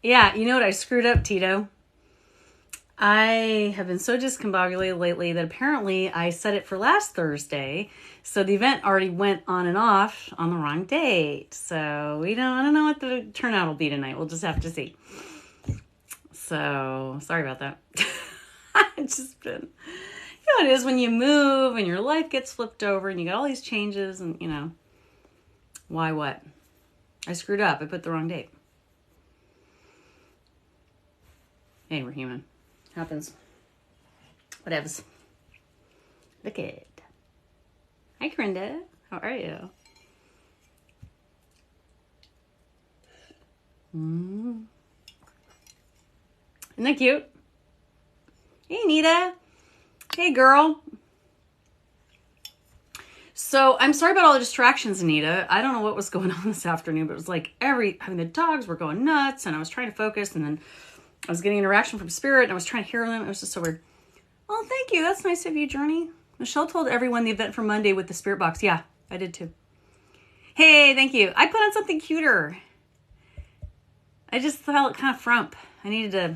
Yeah, you know what? I screwed up, Tito. I have been so discombobulated lately that apparently I set it for last Thursday. So the event already went on and off on the wrong date. So I don't know what the turnout will be tonight. We'll just have to see. So sorry about that. It's just been, you know, it is when you move and your life gets flipped over and you got all these changes and, you know, why what? I screwed up. I put the wrong date. Hey, we're human. Happens. Whatevs. Look it. Hi, Corinda. How are you? Isn't that cute? Hey, Nita. Hey, girl. So I'm sorry about all the distractions, Anita. I don't know what was going on this afternoon, but it was like the dogs were going nuts and I was trying to focus and then I was getting interaction from spirit and I was trying to hear them. It was just so weird. Oh, thank you. That's nice of you, Journey. Michelle told everyone the event for Monday with the spirit box. Yeah, I did too. Hey, thank you. I put on something cuter. I just felt kind of frump. I needed to.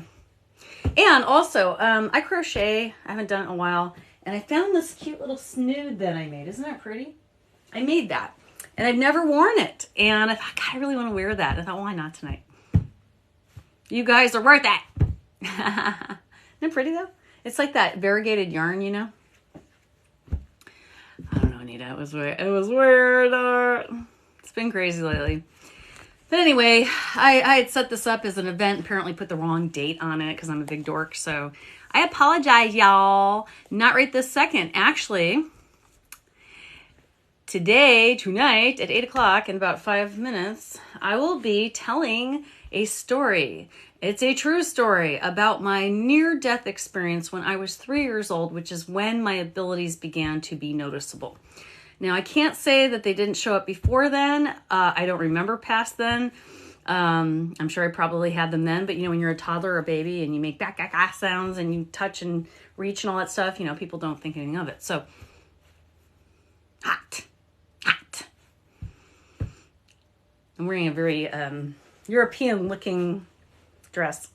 And also, I crochet. I haven't done it in a while. And I found this cute little snood that I made. Isn't that pretty? I made that. And I've never worn it. And I thought, God, I really want to wear that. I thought, why not tonight? You guys are worth it. Isn't it pretty though? It's like that variegated yarn, you know? I don't know, Anita. It was weird. It was weird. It's been crazy lately. But anyway, I had set this up as an event, apparently put the wrong date on it because I'm a big dork. So I apologize, y'all. Not right this second. Actually, tonight at 8 o'clock in about 5 minutes, I will be telling a story. It's a true story about my near-death experience when I was 3 years old, which is when my abilities began to be noticeable. Now, I can't say that they didn't show up before then. I don't remember past then. I'm sure I probably had them then, but you know, when you're a toddler or a baby and you make back sounds and you touch and reach and all that stuff, you know, people don't think anything of it. So, hot. I'm wearing a very European-looking dress.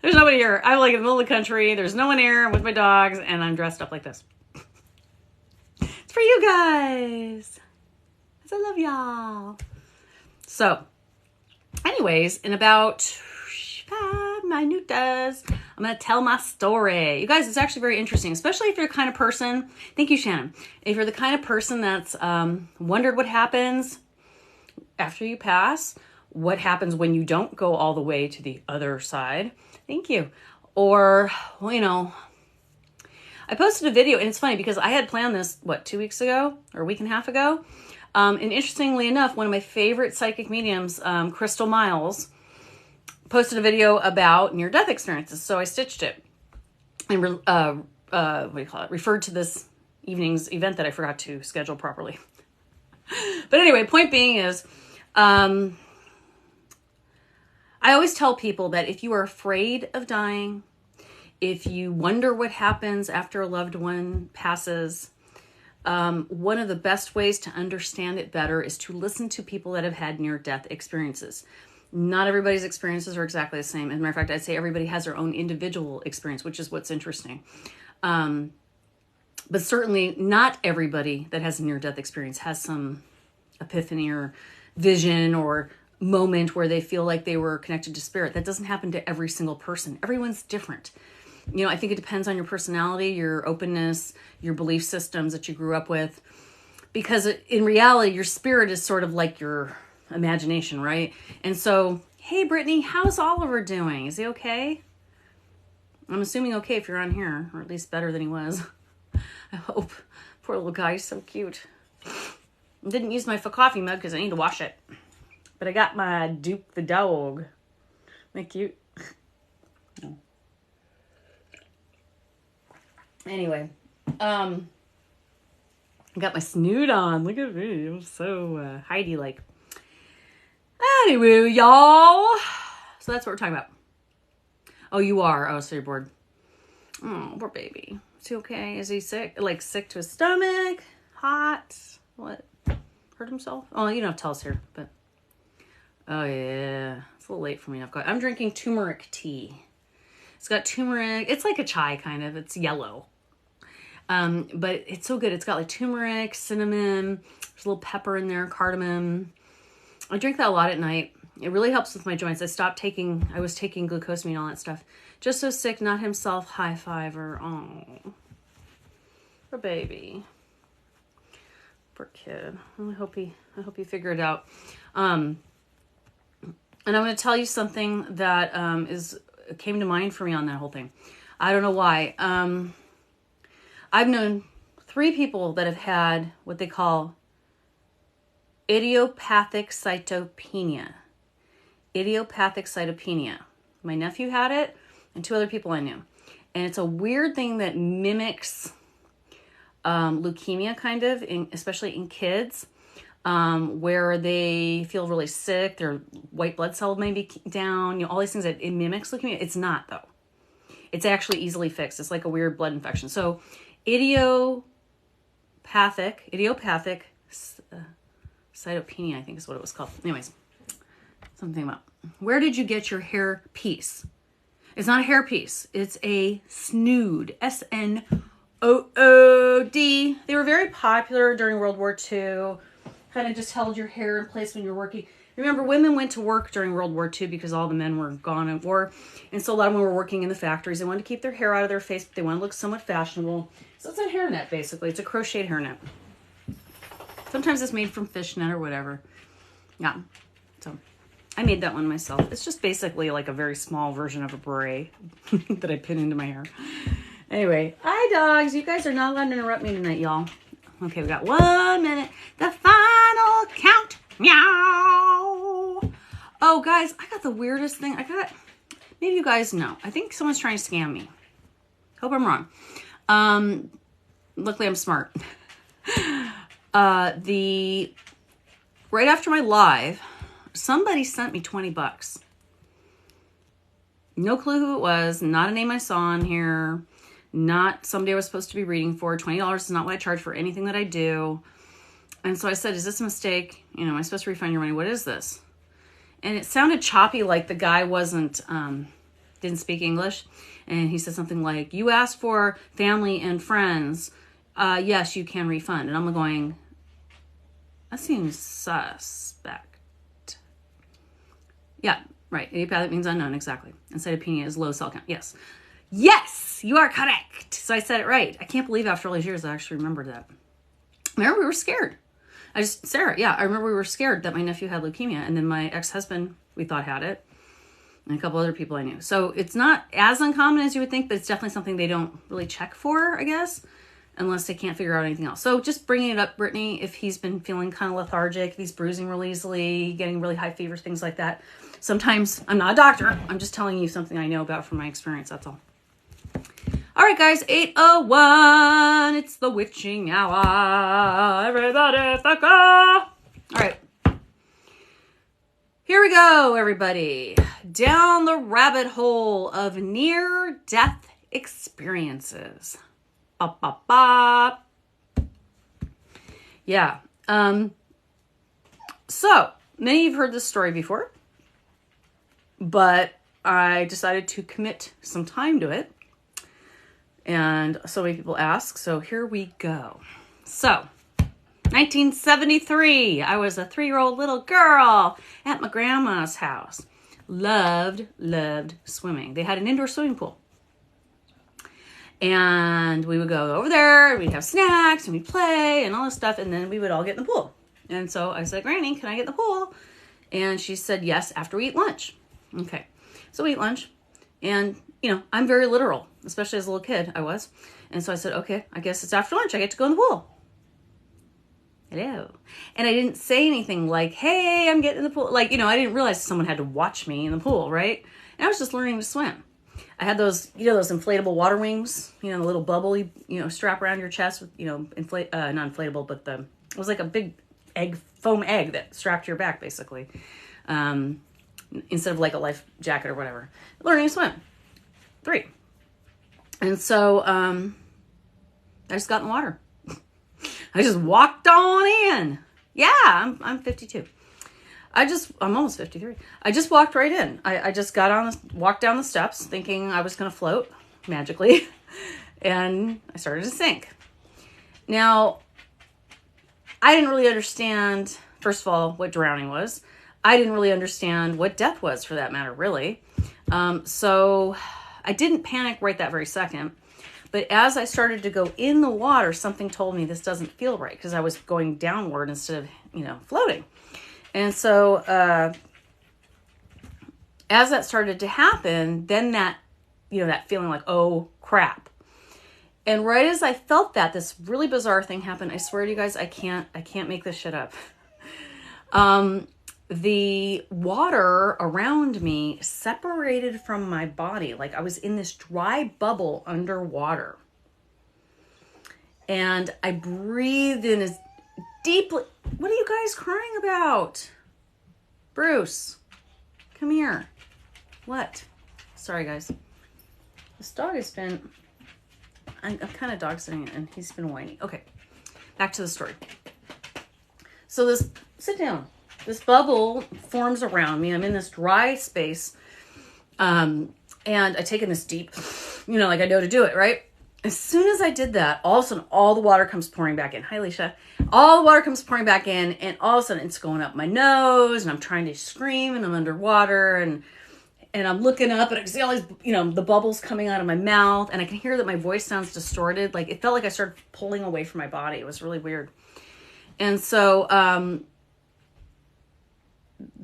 There's nobody here. I'm like in the middle of the country. There's no one here. I'm with my dogs, and I'm dressed up like this. It's for you guys. I love y'all. So, anyways, in about 5 minutes, I'm going to tell my story. You guys, it's actually very interesting, especially if you're the kind of person, thank you, Shannon, if you're the kind of person that's wondered what happens after you pass, what happens when you don't go all the way to the other side. Thank you. Or, well, you know, I posted a video, and it's funny because I had planned this, 2 weeks ago or a week and a half ago. And interestingly enough, one of my favorite psychic mediums, Crystal Miles, posted a video about near-death experiences. So I stitched it and referred to this evening's event that I forgot to schedule properly. But anyway, point being is, I always tell people that if you are afraid of dying, if you wonder what happens after a loved one passes, one of the best ways to understand it better is to listen to people that have had near-death experiences. Not everybody's experiences are exactly the same. As a matter of fact, I'd say everybody has their own individual experience, which is what's interesting. But certainly not everybody that has a near-death experience has some epiphany or vision or moment where they feel like they were connected to spirit. That doesn't happen to every single person. Everyone's different. You know, I think it depends on your personality, your openness, your belief systems that you grew up with. Because in reality, your spirit is sort of like your imagination, right? And so, hey, Brittany, how's Oliver doing? Is he okay? I'm assuming okay if you're on here, or at least better than he was. I hope. Poor little guy, he's so cute. I didn't use my coffee mug because I need to wash it. But I got my Duke the dog. Isn't that cute? Oh. Anyway, I got my snoot on. Look at me. I'm so Heidi-like. Anyway, y'all. So that's what we're talking about. Oh, you are? Oh, so you're bored. Oh, poor baby. Is he okay? Is he sick? Like sick to his stomach? Hot? What? Hurt himself? Oh, you don't have to tell us here, but Oh, yeah. It's a little late for me. I'm drinking turmeric tea. It's got turmeric. It's like a chai, kind of. It's yellow. But it's so good. It's got like turmeric, cinnamon. There's a little pepper in there, cardamom. I drink that a lot at night. It really helps with my joints. I was taking glucosamine and all that stuff. Just so sick, not himself, high fiver. Oh, poor baby. Poor kid. I hope he figured it out. And I'm going to tell you something that came to mind for me on that whole thing. I don't know why. I've known 3 people that have had what they call idiopathic cytopenia. Idiopathic cytopenia. My nephew had it, and 2 other people I knew. And it's a weird thing that mimics leukemia, kind of, especially in kids, where they feel really sick, their white blood cell may be down, all these things that it mimics leukemia. It's not, though. It's actually easily fixed. It's like a weird blood infection. So idiopathic cytopenia, I think is what it was called. Anyways, something about, where did you get your hair piece? It's not a hair piece. It's a snood. SNOOD. They were very popular during World War II. Kind of just held your hair in place when you're working. Remember, women went to work during World War II because all the men were gone at war. And so a lot of them were working in the factories. They wanted to keep their hair out of their face, but they wanted to look somewhat fashionable. So it's a hairnet, basically. It's a crocheted hairnet. Sometimes it's made from fishnet or whatever. Yeah. So I made that one myself. It's just basically like a very small version of a beret that I pin into my hair. Anyway, hi dogs. You guys are not allowed to interrupt me tonight, y'all. Okay, we got 1 minute. The final count. Meow. Oh, guys, I got the weirdest thing. Maybe you guys know. I think someone's trying to scam me. Hope I'm wrong. Luckily, I'm smart. Right after my live, somebody sent me $20. No clue who it was. Not a name I saw on here. Not somebody I was supposed to be reading for. $20 is not what I charge for anything that I do. And so I said, is this a mistake? Am I supposed to refund your money? What is this? And it sounded choppy, like the guy didn't speak English. And he said something like, you asked for family and friends. Yes, you can refund. And I'm going, that seems suspect. Yeah, right. Idiopathic means unknown, exactly. And cytopenia is low cell count. Yes. Yes, you are correct. So I said it right. I can't believe after all these years I actually remembered that. Remember, we were scared. I remember we were scared that my nephew had leukemia, and then my ex-husband, we thought, had it, and a couple other people I knew. So it's not as uncommon as you would think, but it's definitely something they don't really check for, I guess, unless they can't figure out anything else. So just bringing it up, Brittany, if he's been feeling kind of lethargic, if he's bruising really easily, getting really high fever, things like that. Sometimes, I'm not a doctor, I'm just telling you something I know about from my experience, that's all. All right, guys, 8:01. It's the witching hour. Everybody, fuck off. All right. Here we go, everybody. Down the rabbit hole of near-death experiences. Bop, bop, bop. Yeah. So, many of you have heard this story before, but I decided to commit some time to it. And so many people ask, so here we go. So, 1973, I was a 3-year-old little girl at my grandma's house. Loved swimming. They had an indoor swimming pool. And we would go over there, we'd have snacks, and we'd play, and all this stuff, and then we would all get in the pool. And so I said, Granny, can I get in the pool? And she said, yes, after we eat lunch. Okay, so we eat lunch, and I'm very literal, especially as a little kid, I was. And so I said, okay, I guess it's after lunch. I get to go in the pool. Hello. And I didn't say anything like, hey, I'm getting in the pool. I didn't realize someone had to watch me in the pool, right? And I was just learning to swim. I had those, those inflatable water wings, the little bubble, strap around your chest with, not inflatable, but it was like a big foam egg that strapped to your back, basically. Instead of like a life jacket or whatever. Learning to swim. 3. And so I just got in the water. I just walked on in. Yeah, I'm 52. I'm almost 53. I just walked right in. I just walked down the steps thinking I was going to float magically. And I started to sink. Now, I didn't really understand, first of all, what drowning was. I didn't really understand what death was, for that matter, really. So I didn't panic right that very second. But as I started to go in the water, something told me this doesn't feel right, because I was going downward instead of, floating. And so as that started to happen, then that feeling like, oh, crap. And right as I felt that, this really bizarre thing happened. I swear to you guys, I can't make this shit up. The water around me separated from my body. Like I was in this dry bubble underwater. And I breathed in as deeply. What are you guys crying about? Bruce, come here. What? Sorry, guys. This dog has been... I'm kind of dog sitting and he's been whiny. Okay, back to the story. So sit down. This bubble forms around me. I'm in this dry space. And I take in this deep, like I know to do it, right? As soon as I did that, all of a sudden, all the water comes pouring back in. Hi, Alicia. All the water comes pouring back in, and all of a sudden, it's going up my nose, and I'm trying to scream, and I'm underwater, and I'm looking up, and I can see all these, the bubbles coming out of my mouth, and I can hear that my voice sounds distorted. Like, it felt like I started pulling away from my body. It was really weird. And so,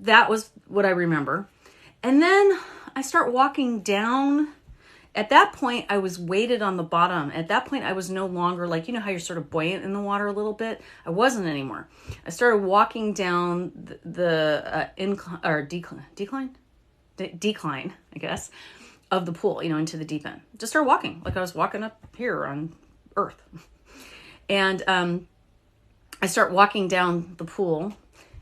that was what I remember. And then I start walking down. At that point, I was weighted on the bottom. At that point, I was no longer like, how you're sort of buoyant in the water a little bit? I wasn't anymore. I started walking down the decline, I guess, of the pool, into the deep end. Just started walking like I was walking up here on Earth. And I start walking down the pool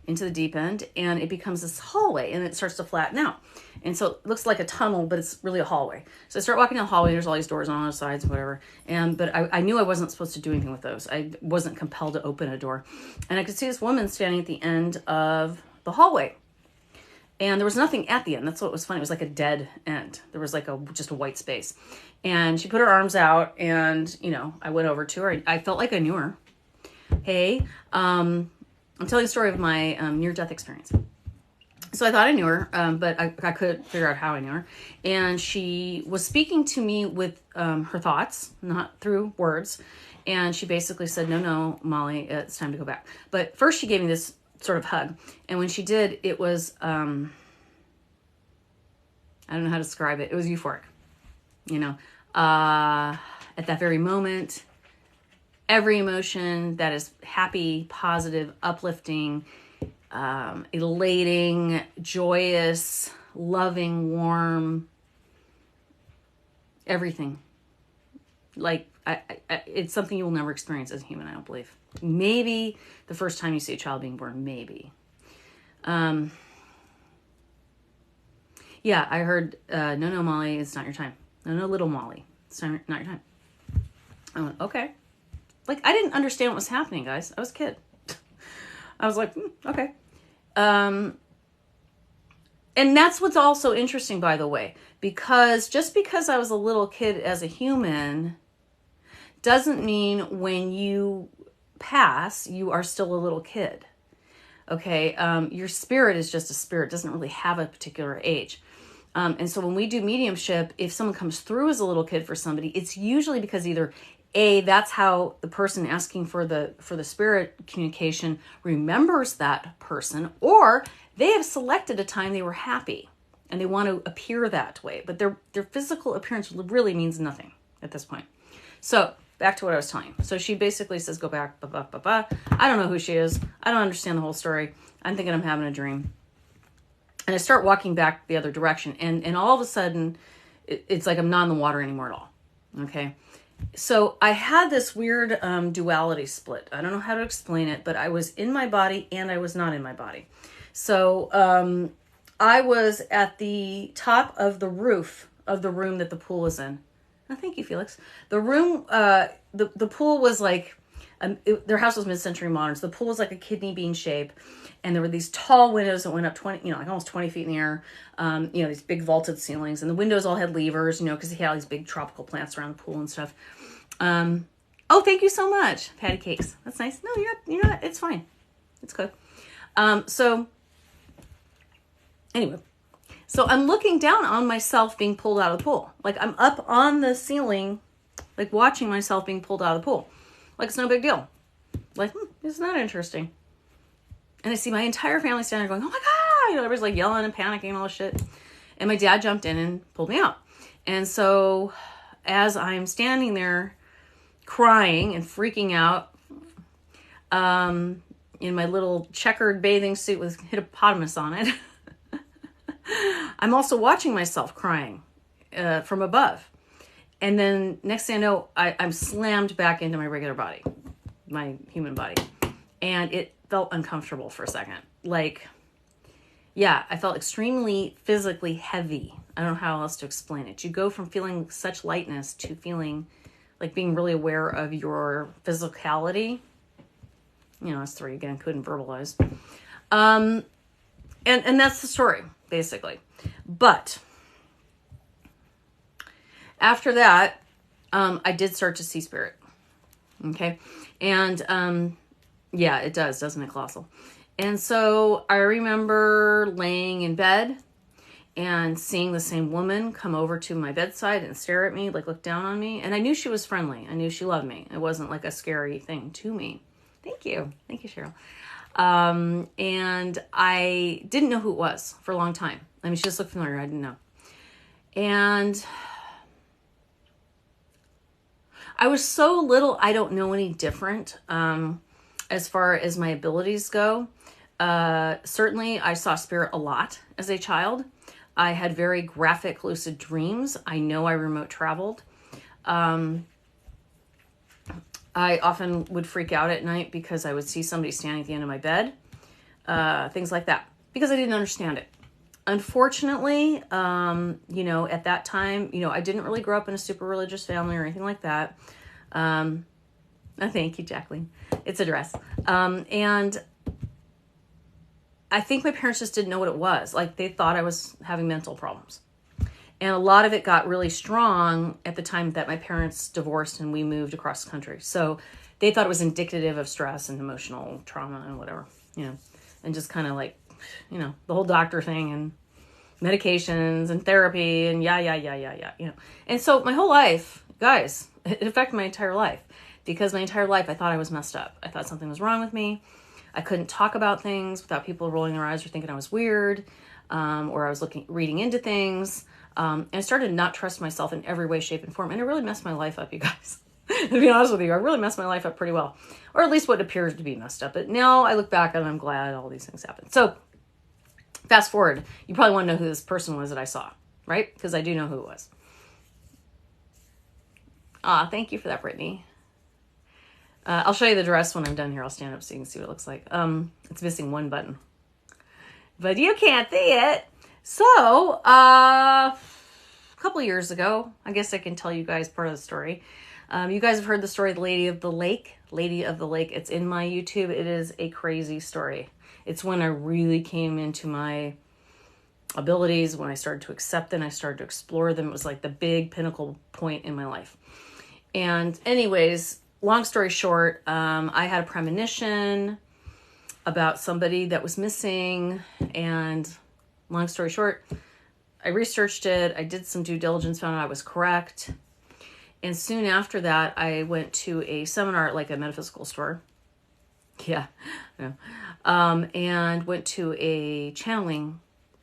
into the deep end, and it becomes this hallway, and it starts to flatten out. And so it looks like a tunnel, but it's really a hallway. So I start walking down the hallway, there's all these doors on all sides, whatever. But I knew I wasn't supposed to do anything with those. I wasn't compelled to open a door. And I could see this woman standing at the end of the hallway. And there was nothing at the end. That's what was funny. It was like a dead end. There was like just a white space. And she put her arms out, and, I went over to her. I felt like I knew her. Hey, I'm telling a story of my near-death experience. So I thought I knew her, but I couldn't figure out how I knew her. And she was speaking to me with her thoughts, not through words. And she basically said, no, Molly, it's time to go back. But first she gave me this sort of hug. And when she did, it was, I don't know how to describe it. It was euphoric. At that very moment, every emotion that is happy, positive, uplifting, elating, joyous, loving, warm, everything. Like, it's something you will never experience as a human, I don't believe. Maybe the first time you see a child being born, maybe. Yeah, I heard, no, Molly, it's not your time. No, little Molly, it's not your time. I went, okay. Like, I didn't understand what was happening, guys. I was a kid. I was like, okay. And that's what's also interesting, by the way, because just because I was a little kid as a human doesn't mean when you pass, you are still a little kid. Okay. Your spirit is just a spirit. It doesn't really have a particular age. And so when we do mediumship, if someone comes through as a little kid for somebody, it's usually because either that's how the person asking for the spirit communication remembers that person, or they have selected a time they were happy and they want to appear that way. But their physical appearance really means nothing at this point. So back to what I was telling you. So she basically says, go back, blah, blah, blah, blah. I don't know who she is. I don't understand the whole story. I'm thinking I'm having a dream. And I start walking back the other direction. And all of a sudden, it's like I'm not in the water anymore at all. Okay. So I had this weird duality split. I don't know how to explain it, but I was in my body and I was not in my body. So I was at the top of the roof of the room that the pool was in. Oh, thank you, Felix. The room, the pool was like their house was mid-century modern. So the pool was like a kidney bean shape. And there were these tall windows that went up 20, like almost 20 feet in the air. These big vaulted ceilings, and the windows all had levers, because he had all these big tropical plants around the pool and stuff. Oh, thank you so much. Patty cakes. That's nice. No, you're not. It's fine. It's good. So anyway, so I'm looking down on myself being pulled out of the pool. Like I'm up on the ceiling, like watching myself being pulled out of the pool. Like it's no big deal. Like, isn't that interesting? And I see my entire family standing there going, oh my God, everybody's like yelling and panicking and all this shit. And my dad jumped in and pulled me out. And so as I'm standing there crying and freaking out, in my little checkered bathing suit with hippopotamus on it, I'm also watching myself crying from above. And then next thing I know, I'm slammed back into my regular body, my human body. And it felt uncomfortable for a second. Like, yeah, I felt extremely physically heavy. I don't know how else to explain it. You go from feeling such lightness to feeling like being really aware of your physicality. That's three again, couldn't verbalize. And that's the story, basically. But after that, I did start to see spirit. Okay. And, yeah, it does, doesn't it, Colossal? And so I remember laying in bed and seeing the same woman come over to my bedside and stare at me, like look down on me. And I knew she was friendly. I knew she loved me. It wasn't like a scary thing to me. Thank you. Thank you, Cheryl. And I didn't know who it was for a long time. I mean, she just looked familiar. I didn't know. And I was so little, I don't know any different. As far as my abilities go, certainly I saw spirit a lot as a child. I had very graphic lucid dreams. I know I remote traveled. I often would freak out at night because I would see somebody standing at the end of my bed. Things like that. Because I didn't understand it. Unfortunately, at that time, I didn't really grow up in a super religious family or anything like that. Oh, thank you, Jacqueline. It's a dress. And I think my parents just didn't know what it was. Like they thought I was having mental problems. And a lot of it got really strong at the time that my parents divorced and we moved across the country. So they thought it was indicative of stress and emotional trauma and whatever, and just kind of like, the whole doctor thing and medications and therapy and yeah. And so my whole life, guys, it affected my entire life. Because my entire life, I thought I was messed up. I thought something was wrong with me. I couldn't talk about things without people rolling their eyes or thinking I was weird, or I was reading into things. And I started to not trust myself in every way, shape, and form. And it really messed my life up, you guys. To be honest with you, I really messed my life up pretty well. Or at least what appears to be messed up. But now I look back and I'm glad all these things happened. So, fast forward. You probably want to know who this person was that I saw, right? Because I do know who it was. Thank you for that, Brittany. I'll show you the dress when I'm done here. I'll stand up so you can see what it looks like. It's missing one button. But you can't see it. So, a couple of years ago, I guess I can tell you guys part of the story. You guys have heard the story of the Lady of the Lake. Lady of the Lake. It's in my YouTube. It is a crazy story. It's when I really came into my abilities, when I started to accept them, I started to explore them. It was like the big pinnacle point in my life. And anyways, long story short, I had a premonition about somebody that was missing. And long story short, I researched it. I did some due diligence, found out I was correct. And soon after that, I went to a seminar at like a metaphysical store. Yeah. And went to a channeling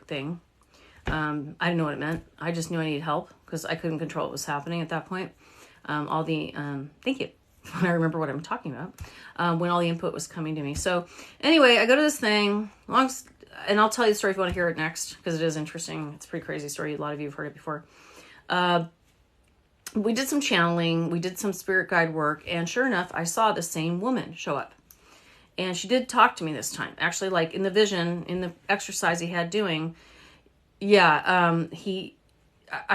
thing. I didn't know what it meant. I just knew I needed help because I couldn't control what was happening at that point. Thank you. I remember what I'm talking about, when all the input was coming to me. So anyway, I go to this thing, and I'll tell you the story if you want to hear it next, because it is interesting. It's a pretty crazy story. A lot of you have heard it before. We did some channeling, we did some spirit guide work, and sure enough, I saw the same woman show up. And she did talk to me this time. Actually, like in the vision, in the exercise he had doing, I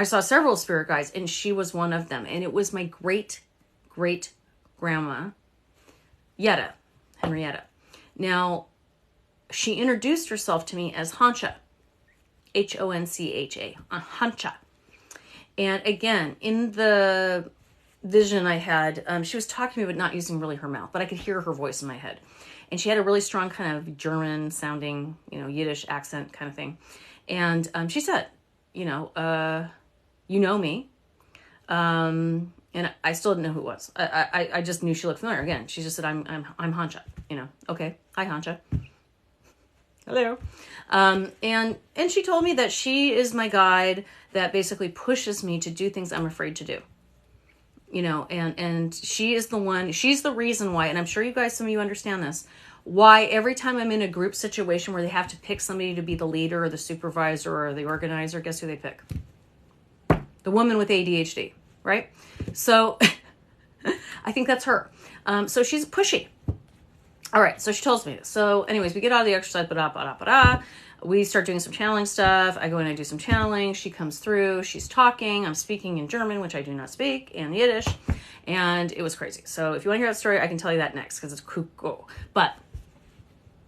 saw several spirit guides, and she was one of them. And it was my great grandma, Yetta, Henrietta. Now, she introduced herself to me as Hancha, Honcha, Hancha. And again, in the vision I had, she was talking to me, but not using really her mouth, but I could hear her voice in my head. And she had a really strong kind of German sounding, Yiddish accent kind of thing. And she said, you know me. And I still didn't know who it was. I just knew she looked familiar. Again, she just said, I'm Hancha, Okay. Hi, Hancha. Hello. And she told me that she is my guide that basically pushes me to do things I'm afraid to do. And she is the one, she's the reason why, and I'm sure you guys, some of you understand this, why every time I'm in a group situation where they have to pick somebody to be the leader or the supervisor or the organizer, guess who they pick? The woman with ADHD, right? So I think that's her. So she's pushy. All right, so she tells me this. So anyways, we get out of the exercise, we start doing some channeling stuff. I go in and I do some channeling. She comes through. She's talking. I'm speaking in German, which I do not speak, and Yiddish. And it was crazy. So if you want to hear that story, I can tell you that next because it's cool. But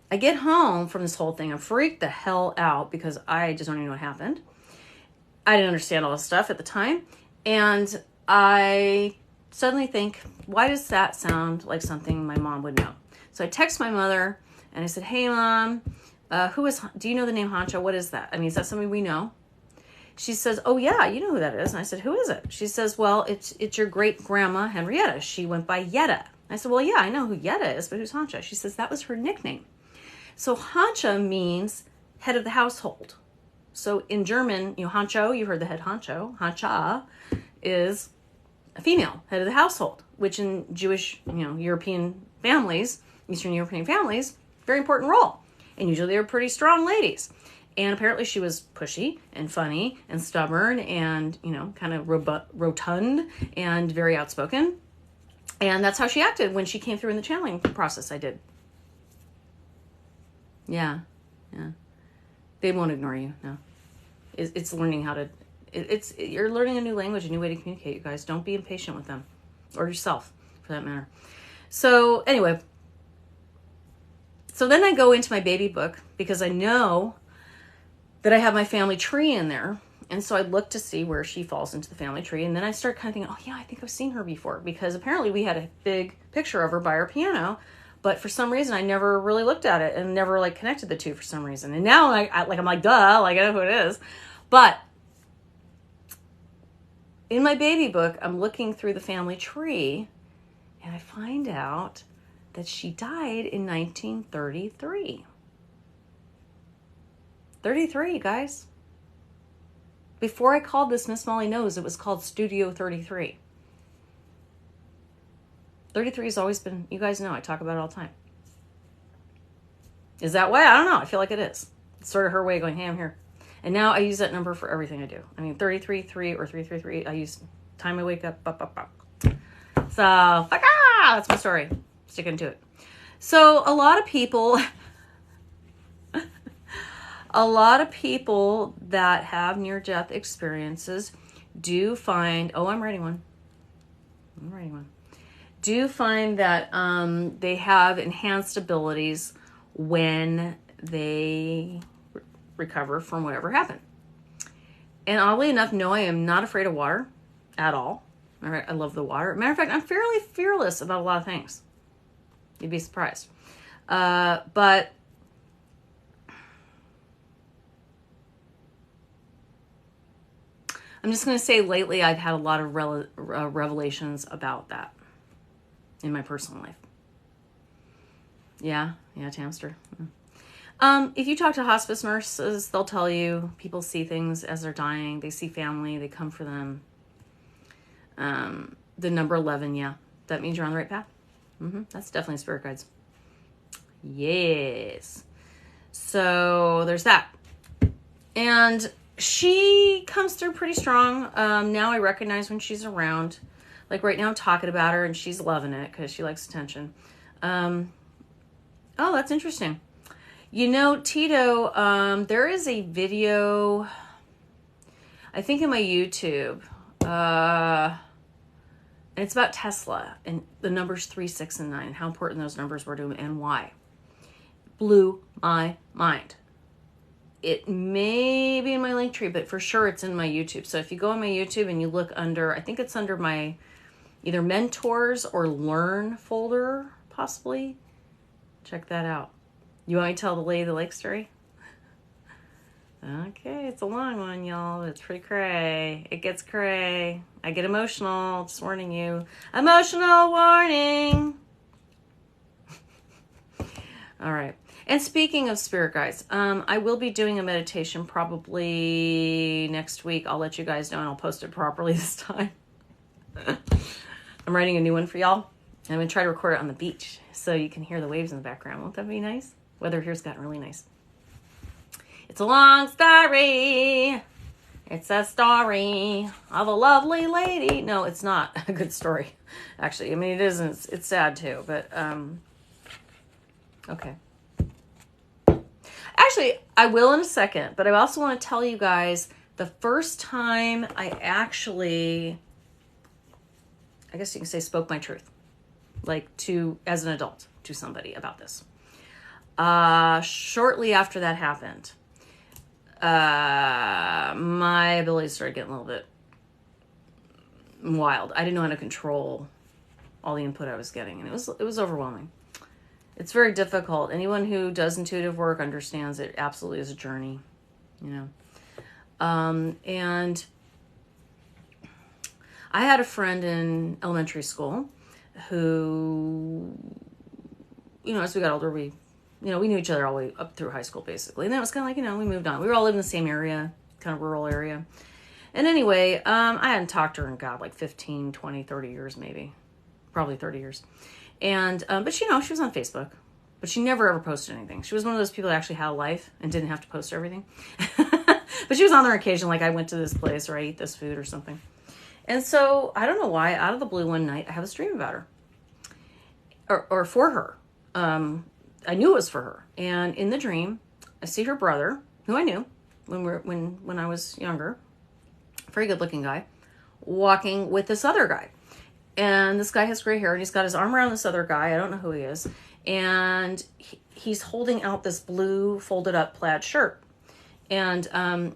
I get home from this whole thing. I'm freaked the hell out because I just don't even know what happened. I didn't understand all this stuff at the time. And I suddenly think, why does that sound like something my mom would know? So I text my mother and I said, hey, Mom, do you know the name Hancha? What is that? I mean, is that somebody we know? She says, oh yeah, you know who that is. And I said, who is it? She says, well, it's your great grandma, Henrietta. She went by Yetta. I said, well, yeah, I know who Yetta is, but who's Hancha? She says, that was her nickname. So Hancha means head of the household. So in German, Hancho, you heard the head honcho. Hancha is a female, head of the household, which in Jewish, European families, Eastern European families, very important role. And usually they were pretty strong ladies. And apparently she was pushy and funny and stubborn and, kind of rotund and very outspoken. And that's how she acted when she came through in the channeling process I did. Yeah. They won't ignore you, no. It's learning how to... You're learning a new language, a new way to communicate, you guys. Don't be impatient with them. Or yourself, for that matter. So, anyway... So then I go into my baby book because I know that I have my family tree in there. And so I look to see where she falls into the family tree. And then I start kind of thinking, oh yeah, I think I've seen her before. Because apparently we had a big picture of her by our piano. But for some reason, I never really looked at it and never connected the two for some reason. And now I'm like, duh, I know who it is. But in my baby book, I'm looking through the family tree and I find out that she died in 1933. 33, guys. Before I called this Miss Molly Knows, it was called Studio 33. 33 has always been, you guys know, I talk about it all the time. Is that why? I don't know. I feel like it is. It's sort of her way of going, hey, I'm here. And now I use that number for everything I do. I mean, 33, 3, or 333. I use time I wake up, So, that's my story. Sticking to it. So a lot of people that have near-death experiences do find, I'm writing one. Do find that they have enhanced abilities when they recover from whatever happened. And oddly enough, no, I am not afraid of water at all. All right, I love the water. Matter of fact, I'm fairly fearless about a lot of things. You'd be surprised. But I'm just going to say lately I've had a lot of revelations about that in my personal life. Yeah, Tamster. If you talk to hospice nurses, they'll tell you people see things as they're dying. They see family. They come for them. The number 11, yeah. That means you're on the right path. That's definitely spirit guides. Yes. So there's that. And she comes through pretty strong. Now I recognize when she's around. Like right now I'm talking about her and she's loving it because she likes attention. Oh, that's interesting. Tito, there is a video, I think in my YouTube, And it's about Tesla and the numbers 3, 6, and 9 and how important those numbers were to him and why. Blew my mind. It may be in my link tree, but for sure it's in my YouTube. So if you go on my YouTube and you look under, I think it's under my either mentors or learn folder, possibly. Check that out. You want me to tell the Lady of the Lake story? Okay, it's a long one, y'all. It's pretty cray. It gets cray. I get emotional. Just warning you. Emotional warning. All right. And speaking of spirit guides, I will be doing a meditation probably next week. I'll let you guys know and I'll post it properly this time. I'm writing a new one for y'all. I'm going to try to record it on the beach so you can hear the waves in the background. Won't that be nice? Weather here's gotten really nice. It's a long story. It's a story of a lovely lady. No, it's not a good story. Actually, I mean, it isn't. It's sad too, but, okay. Actually, I will in a second, but I also want to tell you guys the first time I actually, I guess you can say, spoke my truth, like as an adult to somebody about this. Shortly after that happened, my abilities started getting a little bit wild. I didn't know how to control all the input I was getting, and it was overwhelming. It's very difficult. Anyone who does intuitive work understands it absolutely is a journey, you know. And I had a friend in elementary school who, you know, as we got older, we knew each other all the way up through high school, basically. And then it was kind of like, you know, we moved on. We were all living in the same area, kind of rural area. And anyway, I hadn't talked to her in, God, like 15, 20, 30 years, maybe. Probably 30 years. And, but she was on Facebook, but she never ever posted anything. She was one of those people that actually had a life and didn't have to post everything. But she was on there occasionally, like I went to this place or I eat this food or something. And so I don't know why, out of the blue one night, I have a dream about her or for her. I knew it was for her. And in the dream, I see her brother, who I knew when I was younger, very good looking guy, walking with this other guy. And this guy has gray hair and he's got his arm around this other guy. I don't know who he is. And he's holding out this blue folded up plaid shirt. And and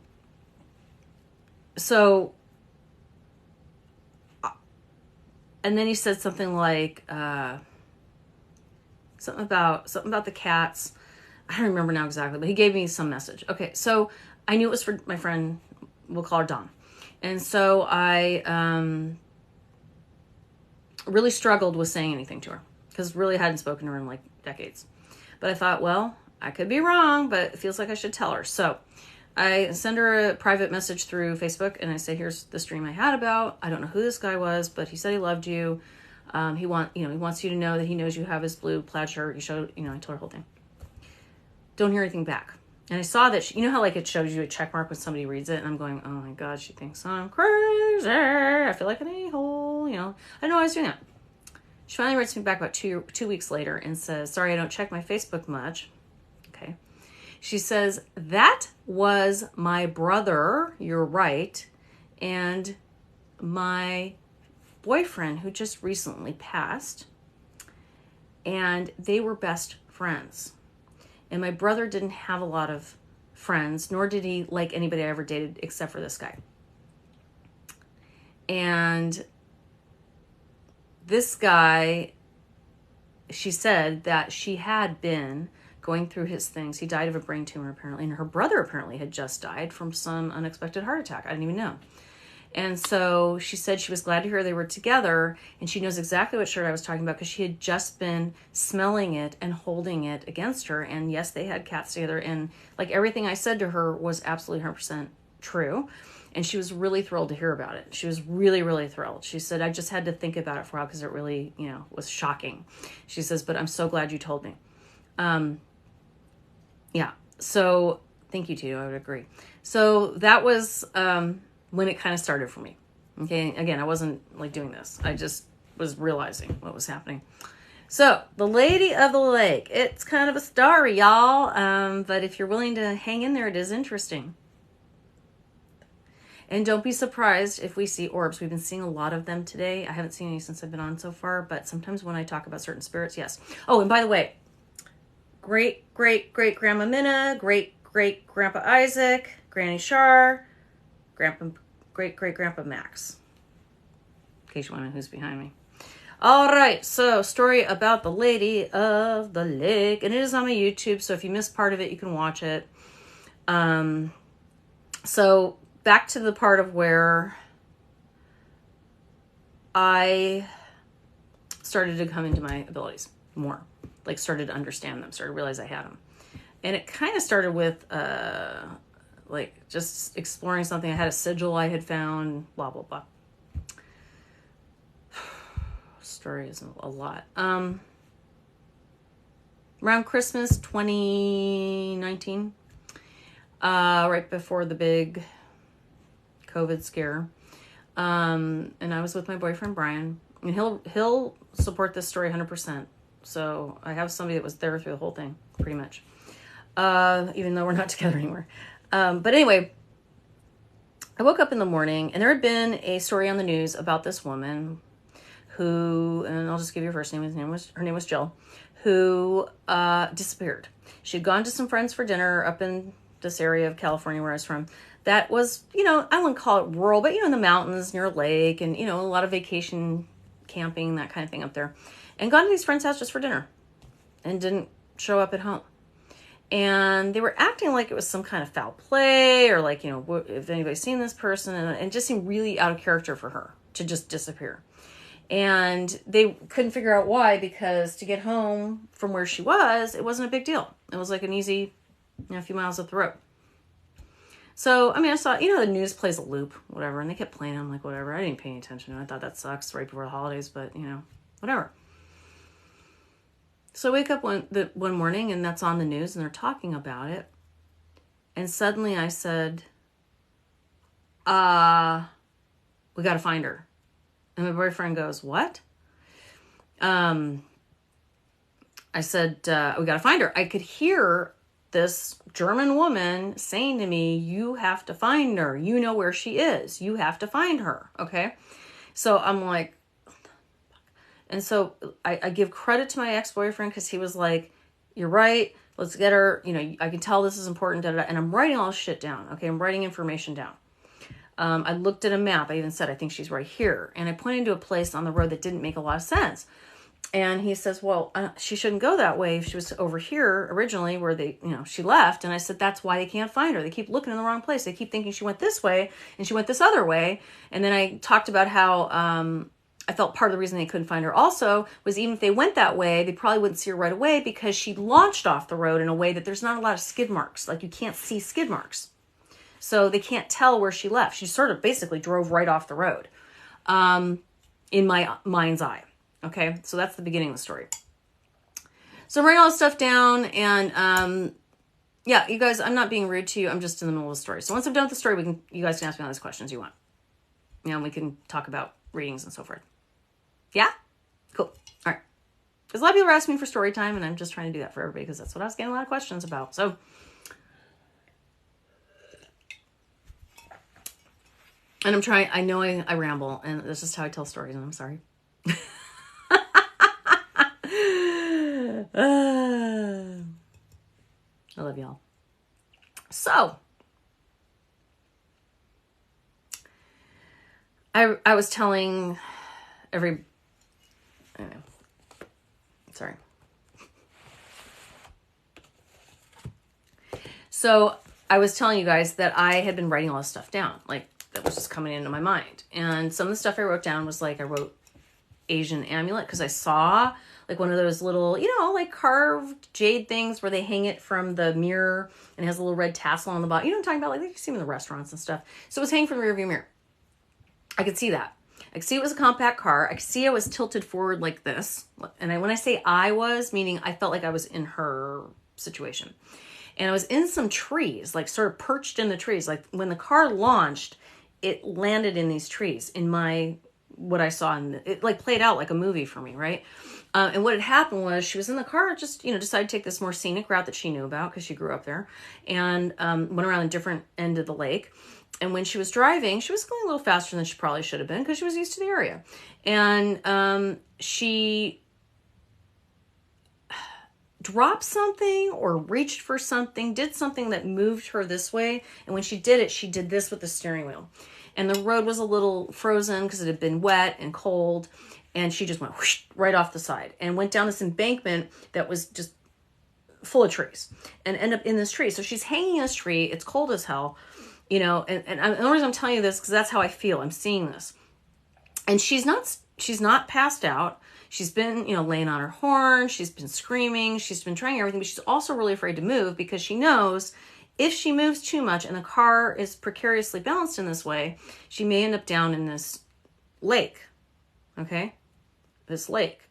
then he said something like, something about the cats. I don't remember now exactly, but he gave me some message. Okay, so I knew it was for my friend, we'll call her Dawn. And so I really struggled with saying anything to her because really hadn't spoken to her in like decades. But I thought, well, I could be wrong, but it feels like I should tell her. So I send her a private message through Facebook and I say, here's this dream I had about. I don't know who this guy was, but he said he loved you. He wants you to know that he knows you have his blue plaid shirt. I told her the whole thing. Don't hear anything back. And I saw that, you know how like it shows you a check mark when somebody reads it, and I'm going, oh my God, she thinks I'm crazy. I feel like an a-hole, I didn't know I was doing that. She finally writes me back about two weeks later and says, sorry, I don't check my Facebook much. Okay. She says, that was my brother, you're right, and my boyfriend who just recently passed, and they were best friends. And my brother didn't have a lot of friends, nor did he like anybody I ever dated except for this guy. And this guy, she said that she had been going through his things. He died of a brain tumor apparently, and her brother apparently had just died from some unexpected heart attack. I didn't even know. And so she said she was glad to hear they were together, and she knows exactly what shirt I was talking about because she had just been smelling it and holding it against her. And yes, they had cats together, and like everything I said to her was absolutely 100% true. And she was really thrilled to hear about it. She was really, really thrilled. She said, I just had to think about it for a while because it really, was shocking. She says, but I'm so glad you told me. Yeah. So thank you, Tito. I would agree. So that was, when it kind of started for me. Okay. Again, I wasn't like doing this. I just was realizing what was happening. So the Lady of the Lake, it's kind of a story, y'all. But if you're willing to hang in there, it is interesting. And don't be surprised if we see orbs. We've been seeing a lot of them today. I haven't seen any since I've been on so far, but sometimes when I talk about certain spirits, yes. Oh, and by the way, great-great-great-grandma Minna, great-great-grandpa Isaac, Granny Shar, great-great-grandpa Max. In case you want to know who's behind me. All right, so story about the Lady of the Lake, and it is on my YouTube, so if you missed part of it, you can watch it. So back to the part of where I started to come into my abilities more, like started to understand them, started to realize I had them. And it kind of started with, like just exploring something. I had a sigil I had found, blah, blah, blah. Story is a lot. Around Christmas 2019, right before the big COVID scare, and I was with my boyfriend Brian, and he'll support this story 100%. So I have somebody that was there through the whole thing, pretty much, even though we're not together anymore. But anyway, I woke up in the morning, and there had been a story on the news about this woman who, and I'll just give you her first name. Her name was Jill, who disappeared. She had gone to some friends for dinner up in this area of California where I was from. That was, I wouldn't call it rural, but, in the mountains near a lake and, a lot of vacation camping, that kind of thing up there. And gone to these friends' house just for dinner and didn't show up at home. And they were acting like it was some kind of foul play or like, if anybody's seen this person, and it just seemed really out of character for her to just disappear. And they couldn't figure out why, because to get home from where she was, it wasn't a big deal. It was like an easy, a few miles up the road. So, I saw, the news plays a loop, whatever, and they kept playing. I'm like, whatever. I didn't pay any attention to it. I thought that sucks right before the holidays, but, whatever. So I wake up one morning, and that's on the news, and they're talking about it. And suddenly I said, we got to find her. And my boyfriend goes, what? I said, we got to find her. I could hear this German woman saying to me, you have to find her. You know where she is. You have to find her. Okay. So I'm like, and so I give credit to my ex-boyfriend because he was like, you're right. Let's get her. I can tell this is important. And I'm writing all this shit down. Okay. I'm writing information down. I looked at a map. I even said, I think she's right here. And I pointed to a place on the road that didn't make a lot of sense. And he says, well, she shouldn't go that way. If she was over here originally where she left. And I said, that's why they can't find her. They keep looking in the wrong place. They keep thinking she went this way and she went this other way. And then I talked about how, I felt part of the reason they couldn't find her also was even if they went that way, they probably wouldn't see her right away because she launched off the road in a way that there's not a lot of skid marks. Like you can't see skid marks. So they can't tell where she left. She sort of basically drove right off the road, in my mind's eye. Okay, so that's the beginning of the story. So I'm writing all this stuff down, and yeah, you guys, I'm not being rude to you. I'm just in the middle of the story. So once I'm done with the story, you guys can ask me all these questions you want. And we can talk about readings and so forth. Yeah? Cool. All right. Because a lot of people are asking me for story time, and I'm just trying to do that for everybody because that's what I was getting a lot of questions about. So and I'm trying, I know I ramble, and this is how I tell stories, and I'm sorry. I love y'all. So, I was telling sorry. So, I was telling you guys that I had been writing all this stuff down, like, that was just coming into my mind. And some of the stuff I wrote down was like, I wrote Asian amulet because I saw like one of those little, like carved jade things where they hang it from the mirror and it has a little red tassel on the bottom. You know what I'm talking about? Like you see them in the restaurants and stuff. So it was hanging from the rearview mirror. I could see that. I could see it was a compact car. I could see I was tilted forward like this. And when I say I was, meaning I felt like I was in her situation. And I was in some trees, like sort of perched in the trees. Like when the car launched, it landed in these trees in what I saw. And it like played out like a movie for me, right? And what had happened was she was in the car, just, decided to take this more scenic route that she knew about because she grew up there and went around a different end of the lake. And when she was driving, she was going a little faster than she probably should have been because she was used to the area. And she dropped something or reached for something, did something that moved her this way. And when she did it, she did this with the steering wheel. And the road was a little frozen because it had been wet and cold. And she just went whoosh, right off the side and went down this embankment that was just full of trees and ended up in this tree. So she's hanging in this tree. It's cold as hell, you know, and the only reason I'm telling you this because that's how I feel. I'm seeing this. And she's not passed out. She's been, you know, laying on her horn. She's been screaming. She's been trying everything, but she's also really afraid to move because she knows if she moves too much and the car is precariously balanced in this way, she may end up down in this lake. Okay? This lake.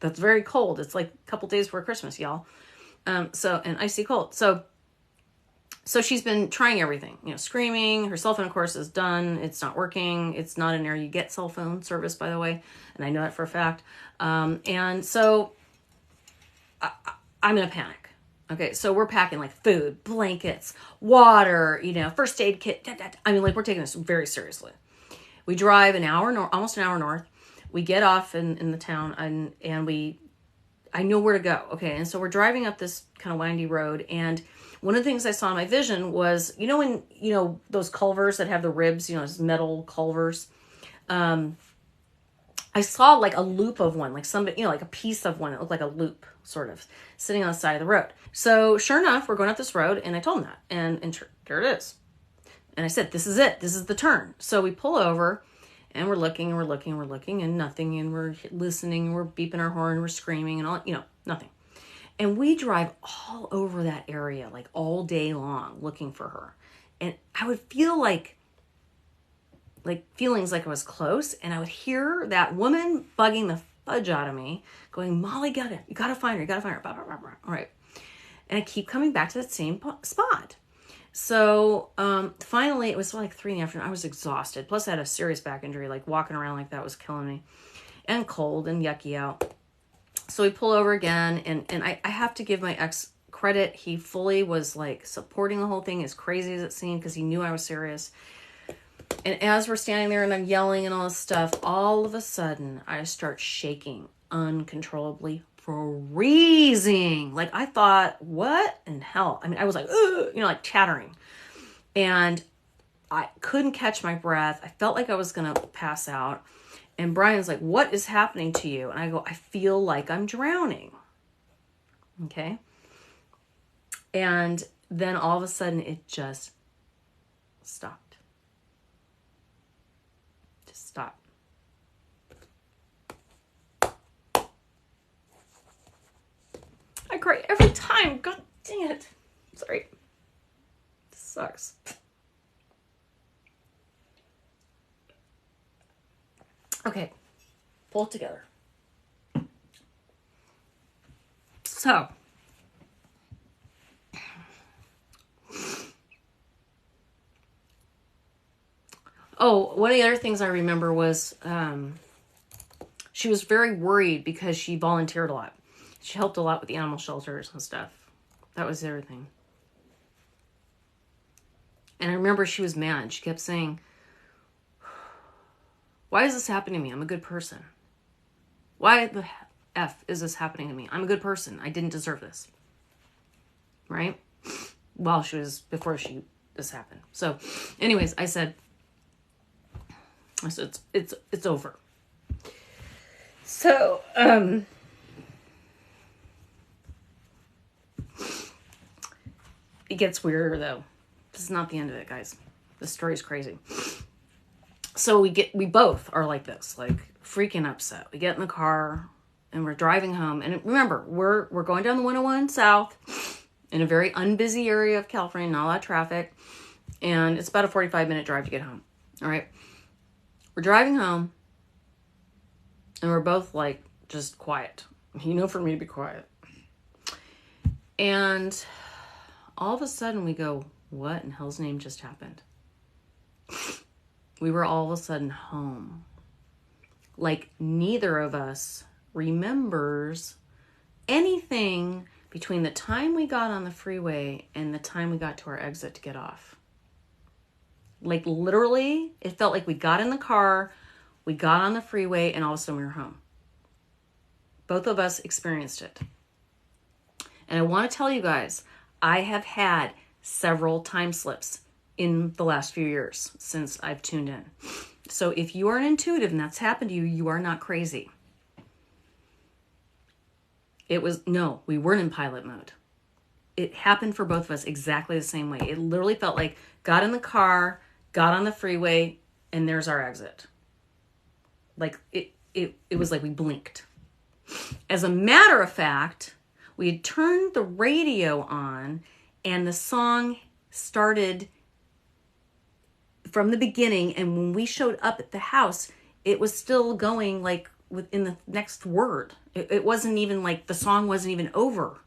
That's very cold. It's like a couple days before Christmas, y'all. And icy cold. So she's been trying everything, you know, screaming. Her cell phone, of course, is done. It's not working. It's not an area you get cell phone service, by the way. And I know that for a fact. And so I'm in a panic. Okay. So we're packing like food, blankets, water, you know, first aid kit. I mean, like we're taking this very seriously. We drive almost an hour north. We get off in the town and I know where to go. Okay. And so we're driving up this kind of windy road. And one of the things I saw in my vision was, you know, when, you know, those culvers that have the ribs, you know, those metal culvers. I saw like a loop of one, like somebody, you know, like a piece of one. It looked like a loop sort of sitting on the side of the road. So sure enough, we're going up this road and I told him that and there it is. And I said, this is it. This is the turn. So we pull over. And we're looking and nothing. And we're listening and we're beeping our horn. We're screaming and all, you know, nothing. And we drive all over that area, like all day long looking for her. And I would feel like feelings like I was close. And I would hear that woman bugging the fudge out of me going, Molly, you gotta find her. Blah, blah, blah, blah. All right. And I keep coming back to that same spot. So, finally it was like 3 in the afternoon. I was exhausted. Plus I had a serious back injury, like walking around like that was killing me and cold and yucky out. So we pull over again and I have to give my ex credit. He fully was like supporting the whole thing as crazy as it seemed because he knew I was serious. And as we're standing there and I'm yelling and all this stuff, all of a sudden I start shaking uncontrollably, freezing. Like I thought, what in hell? I mean, I was like, ugh, you know, like chattering. And I couldn't catch my breath. I felt like I was going to pass out. And Brian's like, what is happening to you? And I go, I feel like I'm drowning. Okay. And then all of a sudden it just stopped. Just stopped. I cry every time. God dang it. Sorry. This sucks. Okay. Pull it together. So. Oh, one of the other things I remember was she was very worried because she volunteered a lot. She helped a lot with the animal shelters and stuff. That was everything. And I remember she was mad. She kept saying, why is this happening to me? I'm a good person. Why the F is this happening to me? I'm a good person. I didn't deserve this. Right? Well, before this happened. So anyways, I said, it's over. So, it gets weirder though. This is not the end of it, guys. This story's crazy. So we both are like this, like freaking upset. We get in the car and we're driving home. And remember, we're going down the 101 south in a very unbusy area of California, not a lot of traffic. And it's about a 45-minute drive to get home. All right. We're driving home and we're both like just quiet. You know, for me to be quiet. And all of a sudden we go, what in hell's name just happened? We were all of a sudden home. Like neither of us remembers anything between the time we got on the freeway and the time we got to our exit to get off. Like literally, it felt like we got in the car, we got on the freeway, and all of a sudden we were home. Both of us experienced it. And I want to tell you guys, I have had several time slips in the last few years since I've tuned in. So if you are an intuitive and that's happened to you, you are not crazy. We weren't in pilot mode. It happened for both of us exactly the same way. It literally felt like got in the car, got on the freeway, and there's our exit. Like it was like we blinked. As a matter of fact, we had turned the radio on and the song started from the beginning. And when we showed up at the house, it was still going like within the next word. It wasn't even like the song wasn't even over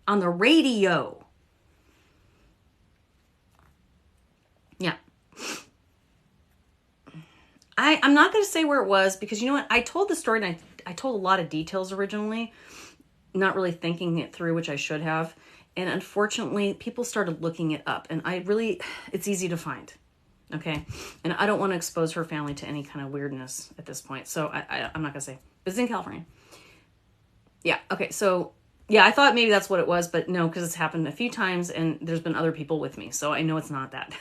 on the radio. Yeah. I'm not going to say where it was because you know what? I told the story and I told a lot of details originally, not really thinking it through, which I should have. And unfortunately, people started looking it up and it's easy to find. Okay. And I don't want to expose her family to any kind of weirdness at this point. So I'm not going to say, but it's in California. Yeah. Okay. So yeah, I thought maybe that's what it was, but no, because it's happened a few times and there's been other people with me. So I know it's not that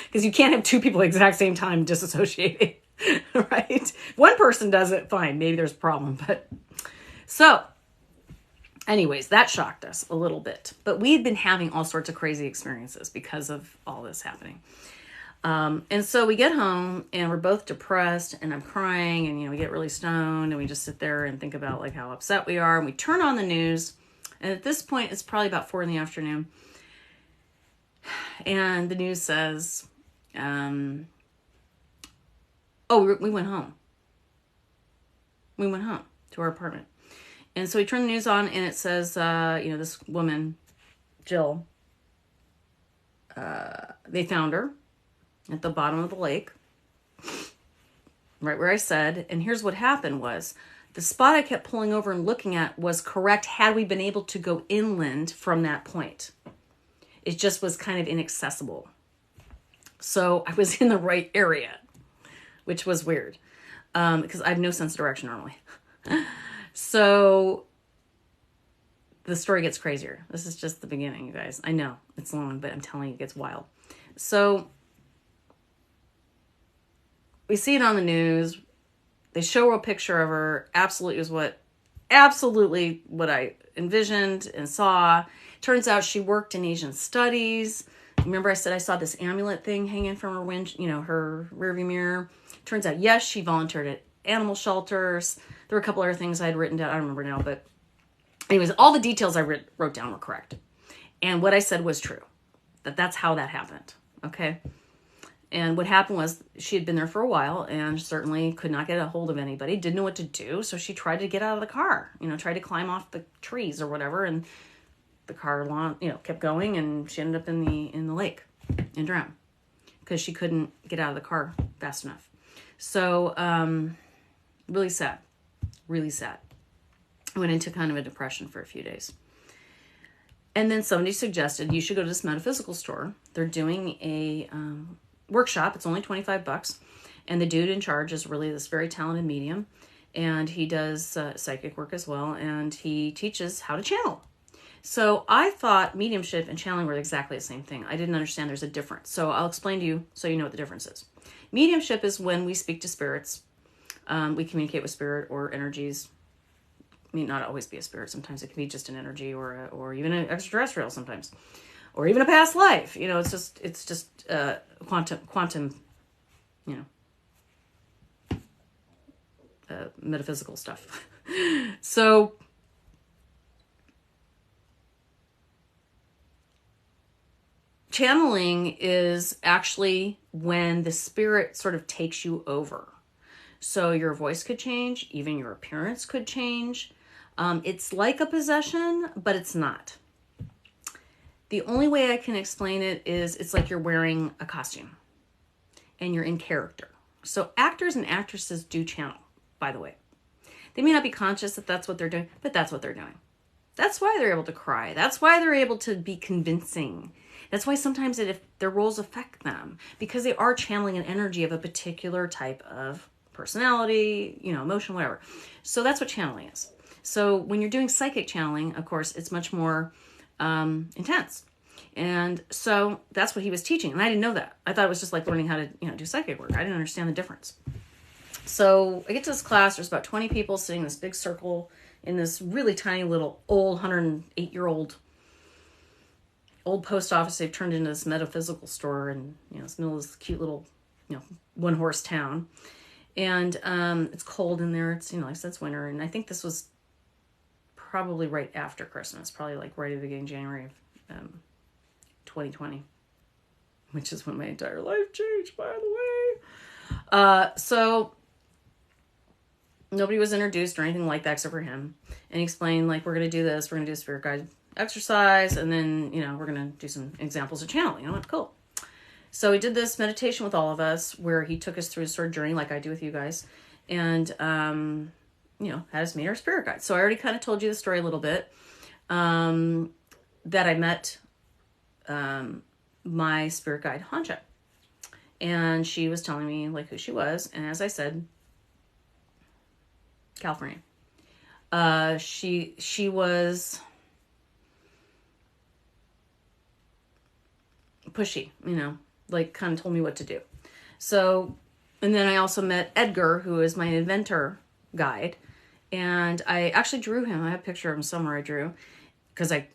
because you can't have two people at the exact same time disassociating, right? One person does it, fine. Maybe there's a problem, but so anyways, that shocked us a little bit, but we had been having all sorts of crazy experiences because of all this happening. And so we get home and we're both depressed and I'm crying and, we get really stoned and we just sit there and think about like how upset we are. And we turn on the news. And at this point, it's probably about 4 p.m. And the news says, we went home. We went home to our apartment. And so we turn the news on and it says, this woman, Jill, they found her at the bottom of the lake, right where I said. And here's what happened was the spot I kept pulling over and looking at was correct had we been able to go inland from that point. It just was kind of inaccessible. So I was in the right area, which was weird because I have no sense of direction normally. So the story gets crazier. This is just the beginning, you guys. I know it's long, but I'm telling you, it gets wild. So we see it on the news. They show a picture of her. Absolutely what I envisioned and saw. Turns out she worked in Asian studies. Remember I said I saw this amulet thing hanging from her her rearview mirror. Turns out, yes, she volunteered at animal shelters. There were a couple other things I had written down. I don't remember now, but anyways, all the details I wrote down were correct. And what I said was true. That's how that happened. Okay. And what happened was she had been there for a while and certainly could not get a hold of anybody, didn't know what to do. So she tried to get out of the car, tried to climb off the trees or whatever. And the car, kept going and she ended up in the lake and drowned because she couldn't get out of the car fast enough. So, really sad, really sad. I went into kind of a depression for a few days. And then somebody suggested you should go to this metaphysical store. They're doing a workshop. It's only $25. And the dude in charge is really this very talented medium. And he does psychic work as well. And he teaches how to channel. So I thought mediumship and channeling were exactly the same thing. I didn't understand there's a difference. So I'll explain to you so you know what the difference is. Mediumship is when we speak to spirits. We communicate with spirit or energies. I mean, not always be a spirit. Sometimes it can be just an energy or even an extraterrestrial sometimes. Or even a past life. It's just quantum, metaphysical stuff. So channeling is actually when the spirit sort of takes you over. So your voice could change, even your appearance could change. It's like a possession, but it's not. The only way I can explain it is it's like you're wearing a costume and you're in character. So actors and actresses do channel, by the way. They may not be conscious that that's what they're doing, but that's what they're doing. That's why they're able to cry. That's why they're able to be convincing. That's why sometimes if their roles affect them, because they are channeling an energy of a particular type of personality, emotion, whatever. So that's what channeling is. So when you're doing psychic channeling, of course, it's much more intense. And so that's what he was teaching. And I didn't know that. I thought it was just like learning how to, do psychic work. I didn't understand the difference. So I get to this class. There's about 20 people sitting in this big circle in this really tiny little old 108-year-old old post office. They've turned into this metaphysical store, and it's in the middle of this cute little one-horse town. And it's cold in there. It's like I said, it's winter. And I think this was probably right after Christmas, probably like right at the beginning of January of 2020, which is when my entire life changed, by the way. So nobody was introduced or anything like that except for him. And he explained, like, we're going to do this. We're going to do a spirit guide exercise. And then, we're going to do some examples of channeling. I went, cool. So he did this meditation with all of us where he took us through a sort of journey like I do with you guys. And, had us meet our spirit guide. So I already kind of told you the story a little bit. That I met my spirit guide, Hancha. And she was telling me, like, who she was. And as I said, California. She was pushy, like kind of told me what to do. So, and then I also met Edgar, who is my inventor guide. And I actually drew him. I have a picture of him somewhere I drew. Because I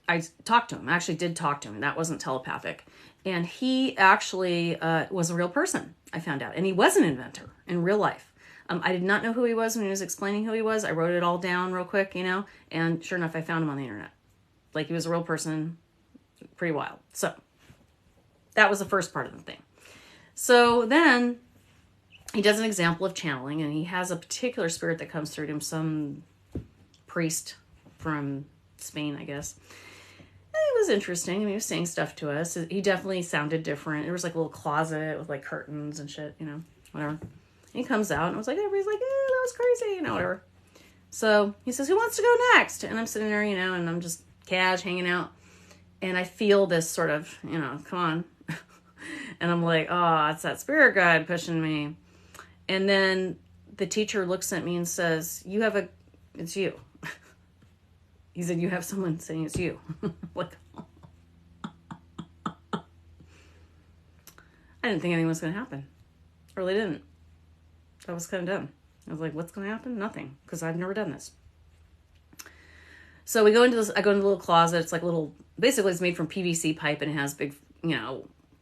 talked to him. I actually did talk to him. That wasn't telepathic. And he actually was a real person, I found out. And he was an inventor in real life. I did not know who he was when he was explaining who he was. I wrote it all down real quick, and sure enough, I found him on the internet. Like, he was a real person, pretty wild. So that was the first part of the thing. So then he does an example of channeling, and he has a particular spirit that comes through to him, some priest from Spain, I guess. And it was interesting. He was saying stuff to us. He definitely sounded different. There was like a little closet with like curtains and shit, whatever. And he comes out and I was like, everybody's like, that was crazy, whatever. So he says, who wants to go next? And I'm sitting there, and I'm just cash hanging out. And I feel this sort of, come on. And I'm like, oh, it's that spirit guide pushing me. And then the teacher looks at me and says, it's you. He said, you have someone saying it's you. Like, I didn't think anything was going to happen. I really didn't. I was kind of dumb. I was like, what's going to happen? Nothing. Because I've never done this. So we go into this, I go into the little closet. It's like basically it's made from PVC pipe and it has big,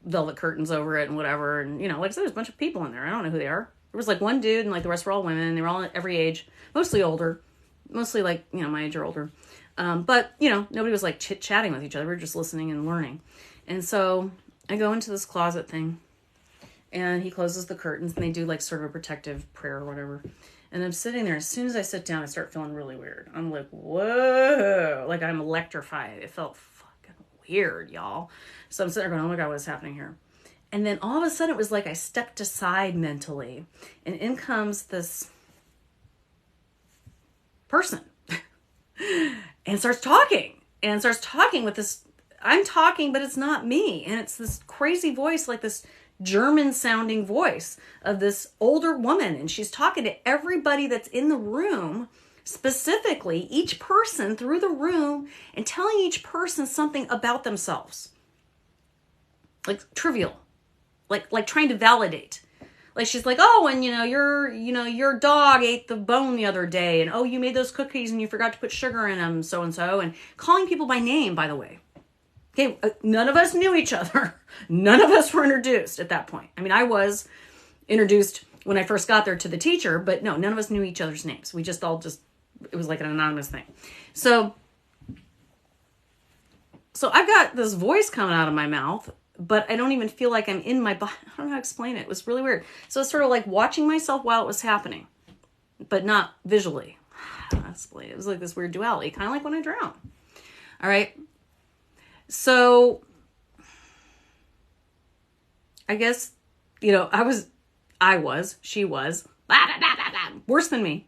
velvet curtains over it and whatever. And, like I said, there's a bunch of people in there. I don't know who they are. There was like one dude and like the rest were all women. They were all at every age, mostly older, mostly like, my age or older. But, nobody was like chit-chatting with each other. We were just listening and learning. And so I go into this closet thing and he closes the curtains and they do like sort of a protective prayer or whatever. And I'm sitting there. As soon as I sit down, I start feeling really weird. I'm like, whoa, like I'm electrified. It felt fucking weird, y'all. So I'm sitting there going, oh my God, what's happening here? And then all of a sudden it was like I stepped aside mentally and in comes this person and starts talking with this, I'm talking, but it's not me. And it's this crazy voice, like this German sounding voice of this older woman. And she's talking to everybody that's in the room, specifically each person through the room and telling each person something about themselves. Like trivial, like trying to validate. Like she's like, oh, and your dog ate the bone the other day. And oh, you made those cookies and you forgot to put sugar in them, so-and-so. And calling people by name, by the way. Okay, none of us knew each other. None of us were introduced at that point. I mean, I was introduced when I first got there to the teacher, but no, none of us knew each other's names. We just all it was like an anonymous thing. So I've got this voice coming out of my mouth, but I don't even feel like I'm in my body. I don't know how to explain it. It was really weird. So it's sort of like watching myself while it was happening, but not visually. It was like this weird duality, kind of like when I drown. All right. So I guess, she was worse than me.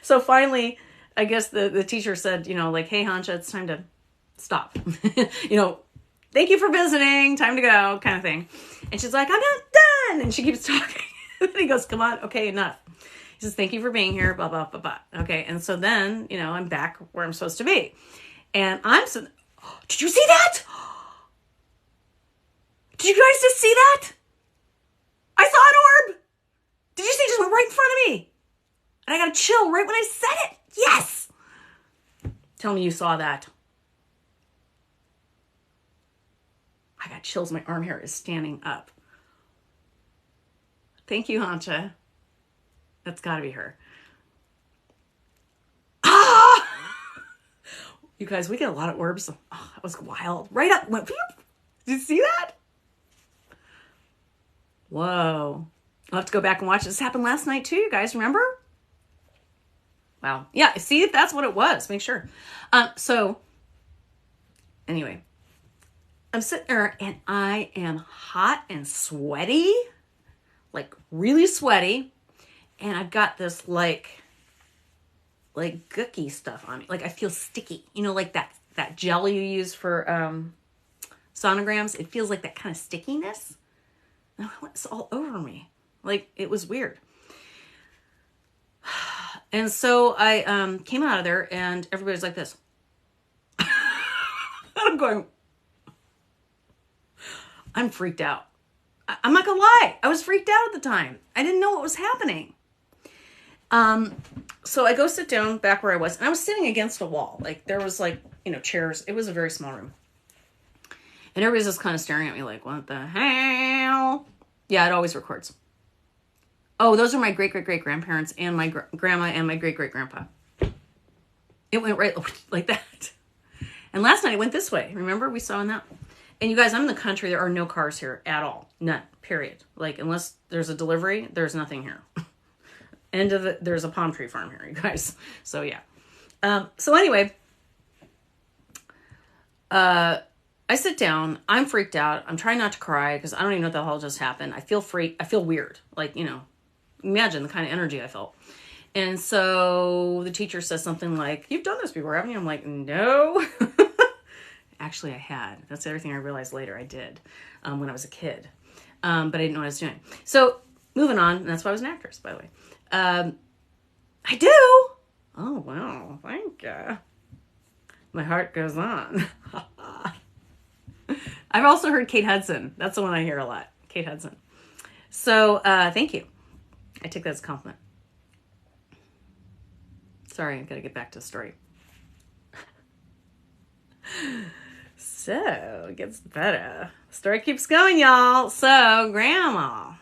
So finally, I guess the teacher said, like, hey, Hansha, it's time to stop. Thank you for visiting. Time to go, kind of thing. And she's like, I'm not done. And she keeps talking. And he goes, come on. Okay, enough. He says, thank you for being here, blah, blah, blah, blah. Okay, and so then, I'm back where I'm supposed to be. And did you see that? Did you guys just see that? I saw an orb. Did you see? It just went right in front of me. And I got a chill right when I said it. Yes. Tell me you saw that. I got chills. My arm hair is standing up. Thank you, Hanta. That's got to be her. Ah! You guys, we get a lot of orbs. Oh, that was wild. Right up. Went, did you see that? Whoa. I'll have to go back and watch it. This happened last night too, you guys. Remember? Wow. Yeah, see if that's what it was. Make sure. So, anyway. I'm sitting there and I am hot and sweaty. Like, really sweaty. And I've got this, like gooky stuff on me. Like, I feel sticky. Like that gel you use for sonograms. It feels like that kind of stickiness. And it's all over me. Like, it was weird. And so I came out of there and everybody's like this. I'm going, I'm freaked out. I'm not gonna lie. I was freaked out at the time. I didn't know what was happening. So I go sit down back where I was, and I was sitting against a wall. Like, there was chairs. It was a very small room. And everybody's just kind of staring at me like, what the hell? Yeah, it always records. Oh, those are my great-great-great-grandparents and my grandma and my great-great-grandpa. It went right like that. And last night it went this way. Remember? We saw in that. And you guys, I'm in the country. There are no cars here at all. None. Period. Like, unless there's a delivery, there's nothing here. There's a palm tree farm here, you guys. So, yeah. So anyway, I sit down. I'm freaked out. I'm trying not to cry because I don't even know what the hell just happened. I feel I feel weird. Like, imagine the kind of energy I felt. And so the teacher says something like, you've done this before, haven't you? I'm like, no. Actually, I had. That's everything I realized later I did when I was a kid. But I didn't know what I was doing. So moving on. And that's why I was an actress, by the way. I do. Oh, wow. Thank you. My heart goes on. I've also heard Kate Hudson. That's the one I hear a lot. Kate Hudson. So, thank you. I take that as a compliment. Sorry, I've got to get back to the story. So, it gets better. The story keeps going, y'all. So, Grandma.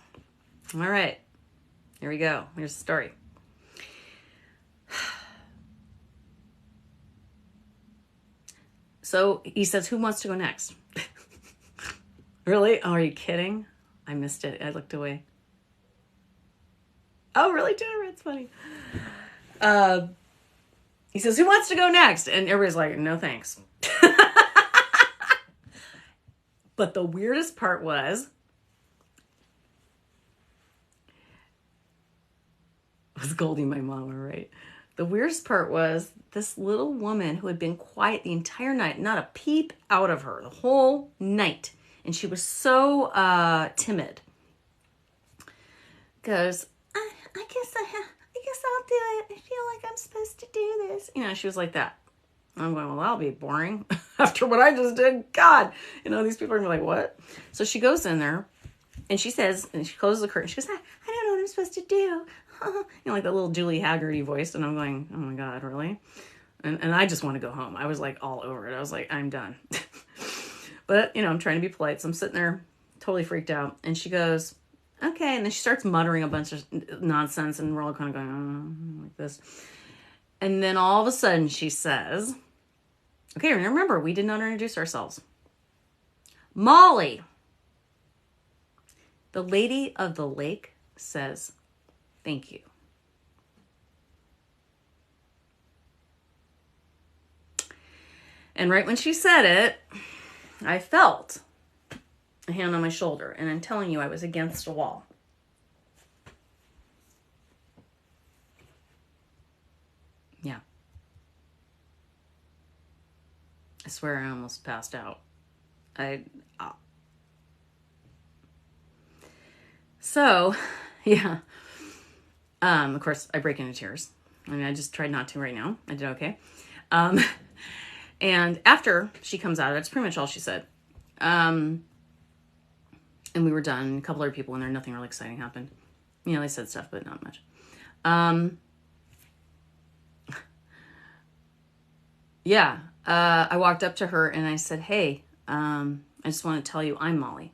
All right. Here we go. Here's the story. So, he says, who wants to go next? Really? Oh, are you kidding? I missed it. I looked away. Oh, really, Jennifer? It's funny. He says, who wants to go next? And everybody's like, no, thanks. But the weirdest part was Goldie, my mama, right? The weirdest part was this little woman who had been quiet the entire night, not a peep out of her the whole night. And she was so timid. Goes, I guess I'll do it. I feel like I'm supposed to do this. She was like that. I'm going, well, that'll be boring after what I just did. God, these people are gonna be like, what? So she goes in there and she says, and she closes the curtain. She goes, I don't know what I'm supposed to do. Like that little Julie Haggerty voice. And I'm going, oh my God, really? And I just want to go home. I was like all over it. I was like, I'm done. But, I'm trying to be polite. So I'm sitting there totally freaked out. And she goes, okay. And then she starts muttering a bunch of nonsense. And we're all kind of going, like this. And then all of a sudden she says, okay, remember, we did not introduce ourselves. Molly, the lady of the lake, says, thank you. And right when she said it, I felt a hand on my shoulder. And I'm telling you, I was against a wall. Yeah. I swear I almost passed out. Uh, so, yeah. Of course, I break into tears. I mean, I just tried not to right now. I did okay. And after she comes out, that's pretty much all she said. And we were done. A couple other people in there. Nothing really exciting happened. You know, they said stuff, but not much. Yeah. I walked up to her and I said, hey, I just want to tell you I'm Molly.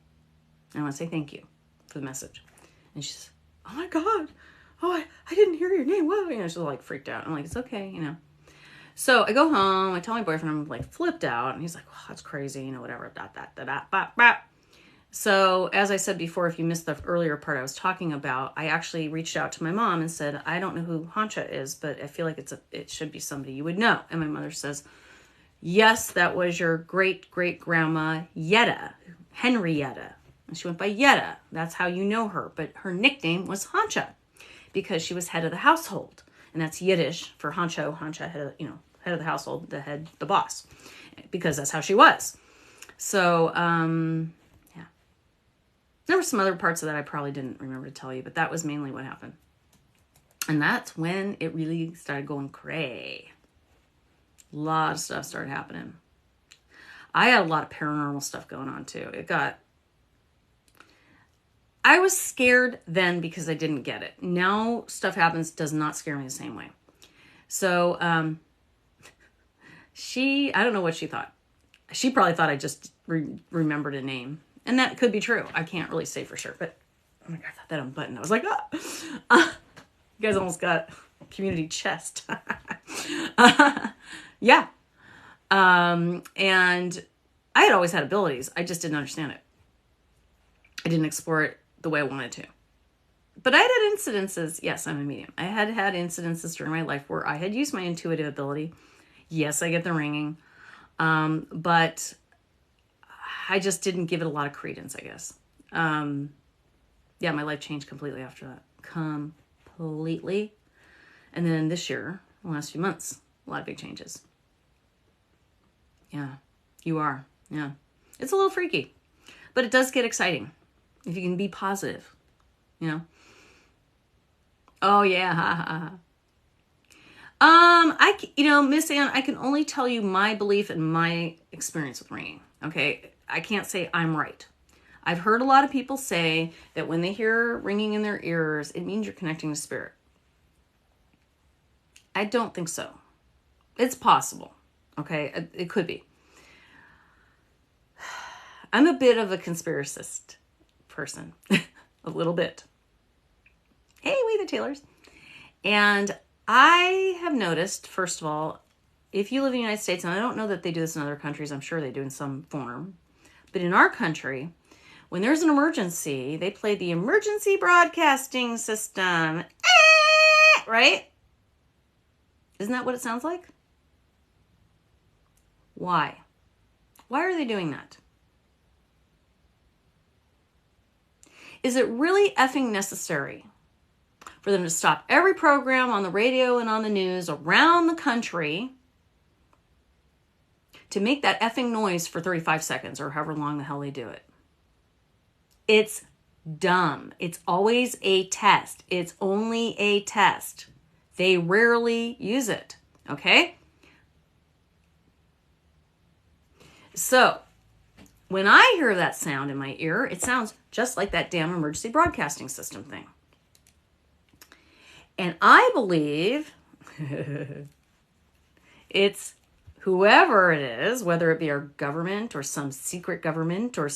I want to say thank you for the message. And she said, oh my God. Oh, I didn't hear your name. Whoa. You know, she's like freaked out. I'm like, it's okay, you know. So I go home. I tell my boyfriend I'm like flipped out. And he's like, oh, that's crazy. You know, whatever. So as I said before, if you missed the earlier part I was talking about, I actually reached out to my mom and said, I don't know who Hancha is, but I feel like it should be somebody you would know. And my mother says, yes, that was your great-great-grandma Yetta, Henrietta. And she went by Yetta. That's how you know her. But her nickname was Hancha because she was head of the household. And that's Yiddish for Hancho, head of the household, the boss. Because that's how she was. So, yeah. There were some other parts of that I probably didn't remember to tell you, but that was mainly what happened. And that's when it really started going cray. A lot of stuff started happening. I had a lot of paranormal stuff going on too. I was scared then because I didn't get it. Now stuff happens, does not scare me the same way. So, I don't know what she thought. She probably thought I just remembered a name. And that could be true. I can't really say for sure. But, oh my God, I thought that unbuttoned. I was like, you guys almost got community chest. Yeah. And I had always had abilities. I just didn't understand it. I didn't explore it the way I wanted to. But I had incidences. Yes, I'm a medium. I had incidences during my life where I had used my intuitive ability. Yes, I get the ringing. But I just didn't give it a lot of credence, I guess. Yeah, my life changed completely after that. Completely. And then this year, the last few months, a lot of big changes. Yeah, you are. Yeah. It's a little freaky, but it does get exciting if you can be positive, you know? Oh, yeah. Ha, ha, ha. Miss Ann, I can only tell you my belief and my experience with ringing. Okay. I can't say I'm right. I've heard a lot of people say that when they hear ringing in their ears, it means you're connecting to spirit. I don't think so. It's possible. Okay. It could be. I'm a bit of a conspiracist person. A little bit. Hey, we the Taylors. And I have noticed, first of all, if you live in the United States, and I don't know that they do this in other countries, I'm sure they do in some form, but in our country, when there's an emergency, they play the emergency broadcasting system. Right? Isn't that what it sounds like? Why? Why are they doing that? Is it really effing necessary for them to stop every program on the radio and on the news around the country to make that effing noise for 35 seconds or however long the hell they do it? It's dumb. It's always a test. It's only a test. They rarely use it. Okay? So, when I hear that sound in my ear, it sounds just like that damn emergency broadcasting system thing. And I believe it's whoever it is, whether it be our government or some secret government or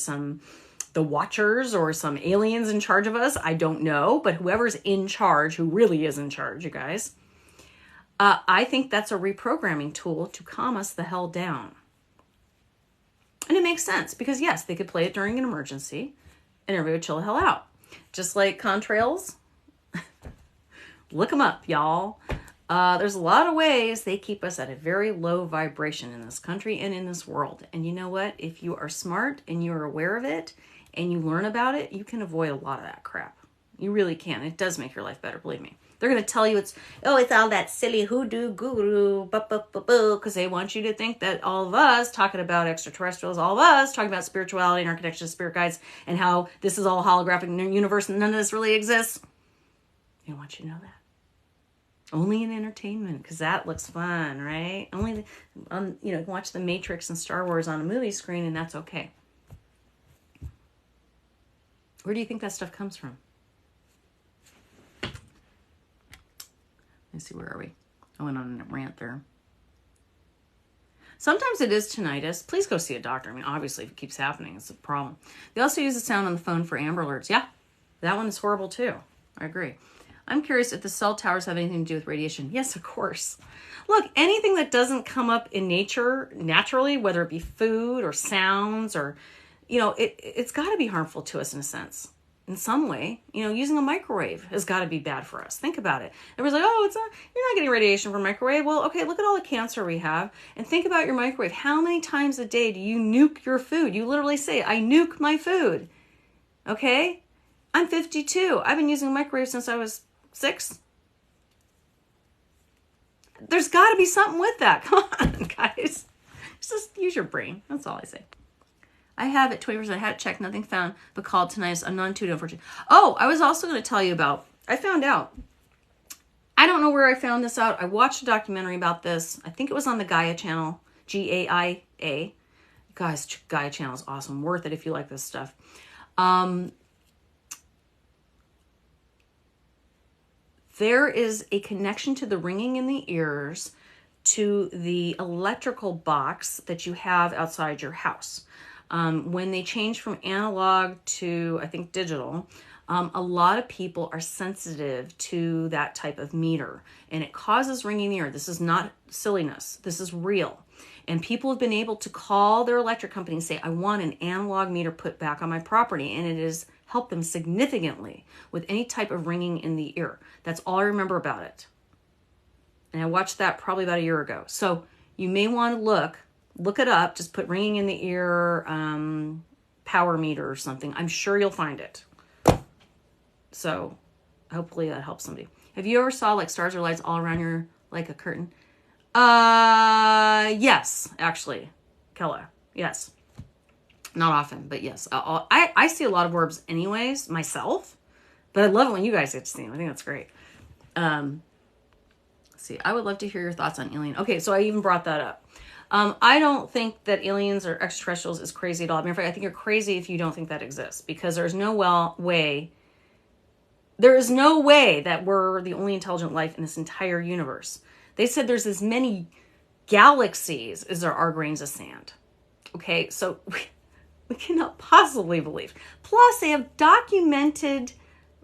the Watchers or some aliens in charge of us, I don't know, but whoever's in charge, who really is in charge, you guys, I think that's a reprogramming tool to calm us the hell down. And it makes sense because, yes, they could play it during an emergency and everybody would chill the hell out. Just like contrails. Look them up, y'all. There's a lot of ways they keep us at a very low vibration in this country and in this world. And you know what? If you are smart and you're aware of it and you learn about it, you can avoid a lot of that crap. You really can. It does make your life better, believe me. They're going to tell you it's all that silly hoodoo guru, because they want you to think that all of us talking about extraterrestrials, all of us talking about spirituality and our connection to spirit guides and how this is all a holographic universe and none of this really exists. They don't want you to know that. Only in entertainment, because that looks fun, right? Only, watch The Matrix and Star Wars on a movie screen, and that's okay. Where do you think that stuff comes from? Let's see, where are we? I went on a rant there. Sometimes it is tinnitus. Please go see a doctor. I mean, obviously, if it keeps happening, it's a problem. They also use the sound on the phone for Amber Alerts. Yeah, that one is horrible too. I agree. I'm curious if the cell towers have anything to do with radiation. Yes, of course. Look, anything that doesn't come up in nature naturally, whether it be food or sounds or, it's got to be harmful to us in a sense. In some way, using a microwave has got to be bad for us. Think about it. Everyone's like, you're not getting radiation from microwave. Well, okay, look at all the cancer we have and think about your microwave. How many times a day do you nuke your food? You literally say, I nuke my food. Okay? I'm 52. I've been using a microwave since I was 6. There's got to be something with that. Come on, guys. Just use your brain. That's all I say. I have it 20%. I had it checked. Nothing found, but called tinnitus. A non-intuitive, unfortunately. Oh, I was also going to tell you about, I found out. I don't know where I found this out. I watched a documentary about this. I think it was on the Gaia channel. Gaia. Guys, Gaia channel is awesome. Worth it if you like this stuff. There is a connection to the ringing in the ears to the electrical box that you have outside your house. When they change from analog to, I think, digital, a lot of people are sensitive to that type of meter, and it causes ringing in the ear. This is not silliness. This is real. And people have been able to call their electric company and say, I want an analog meter put back on my property, and it has helped them significantly with any type of ringing in the ear. That's all I remember about it. And I watched that probably about a year ago. So you may want to look it up. Just put ringing in the ear, power meter or something. I'm sure you'll find it. So hopefully that helps somebody. Have you ever saw like stars or lights all around your, like a curtain? Yes, actually, Kella. Yes. Not often, but yes. I see a lot of orbs anyways, myself. But I love it when you guys get to see them. I think that's great. Let's see. I would love to hear your thoughts on alien. Okay, so I even brought that up. I don't think that aliens or extraterrestrials is crazy at all. Matter of fact, I think you're crazy if you don't think that exists. Because there's no way... There is no way that we're the only intelligent life in this entire universe. They said there's as many galaxies as there are grains of sand. Okay, so we cannot possibly believe. Plus, they have documented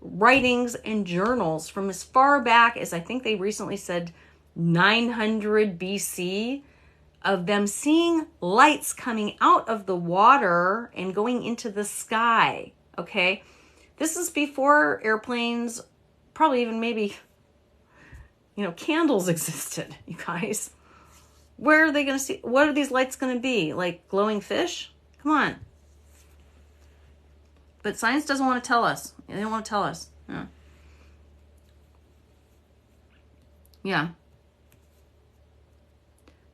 writings and journals from as far back as I think they recently said 900 BC of them seeing lights coming out of the water and going into the sky. Okay, this is before airplanes, probably even maybe, candles existed, you guys. Where are they going to see? What are these lights going to be? Like glowing fish? Come on. But science doesn't want to tell us. They don't want to tell us. Yeah. Yeah.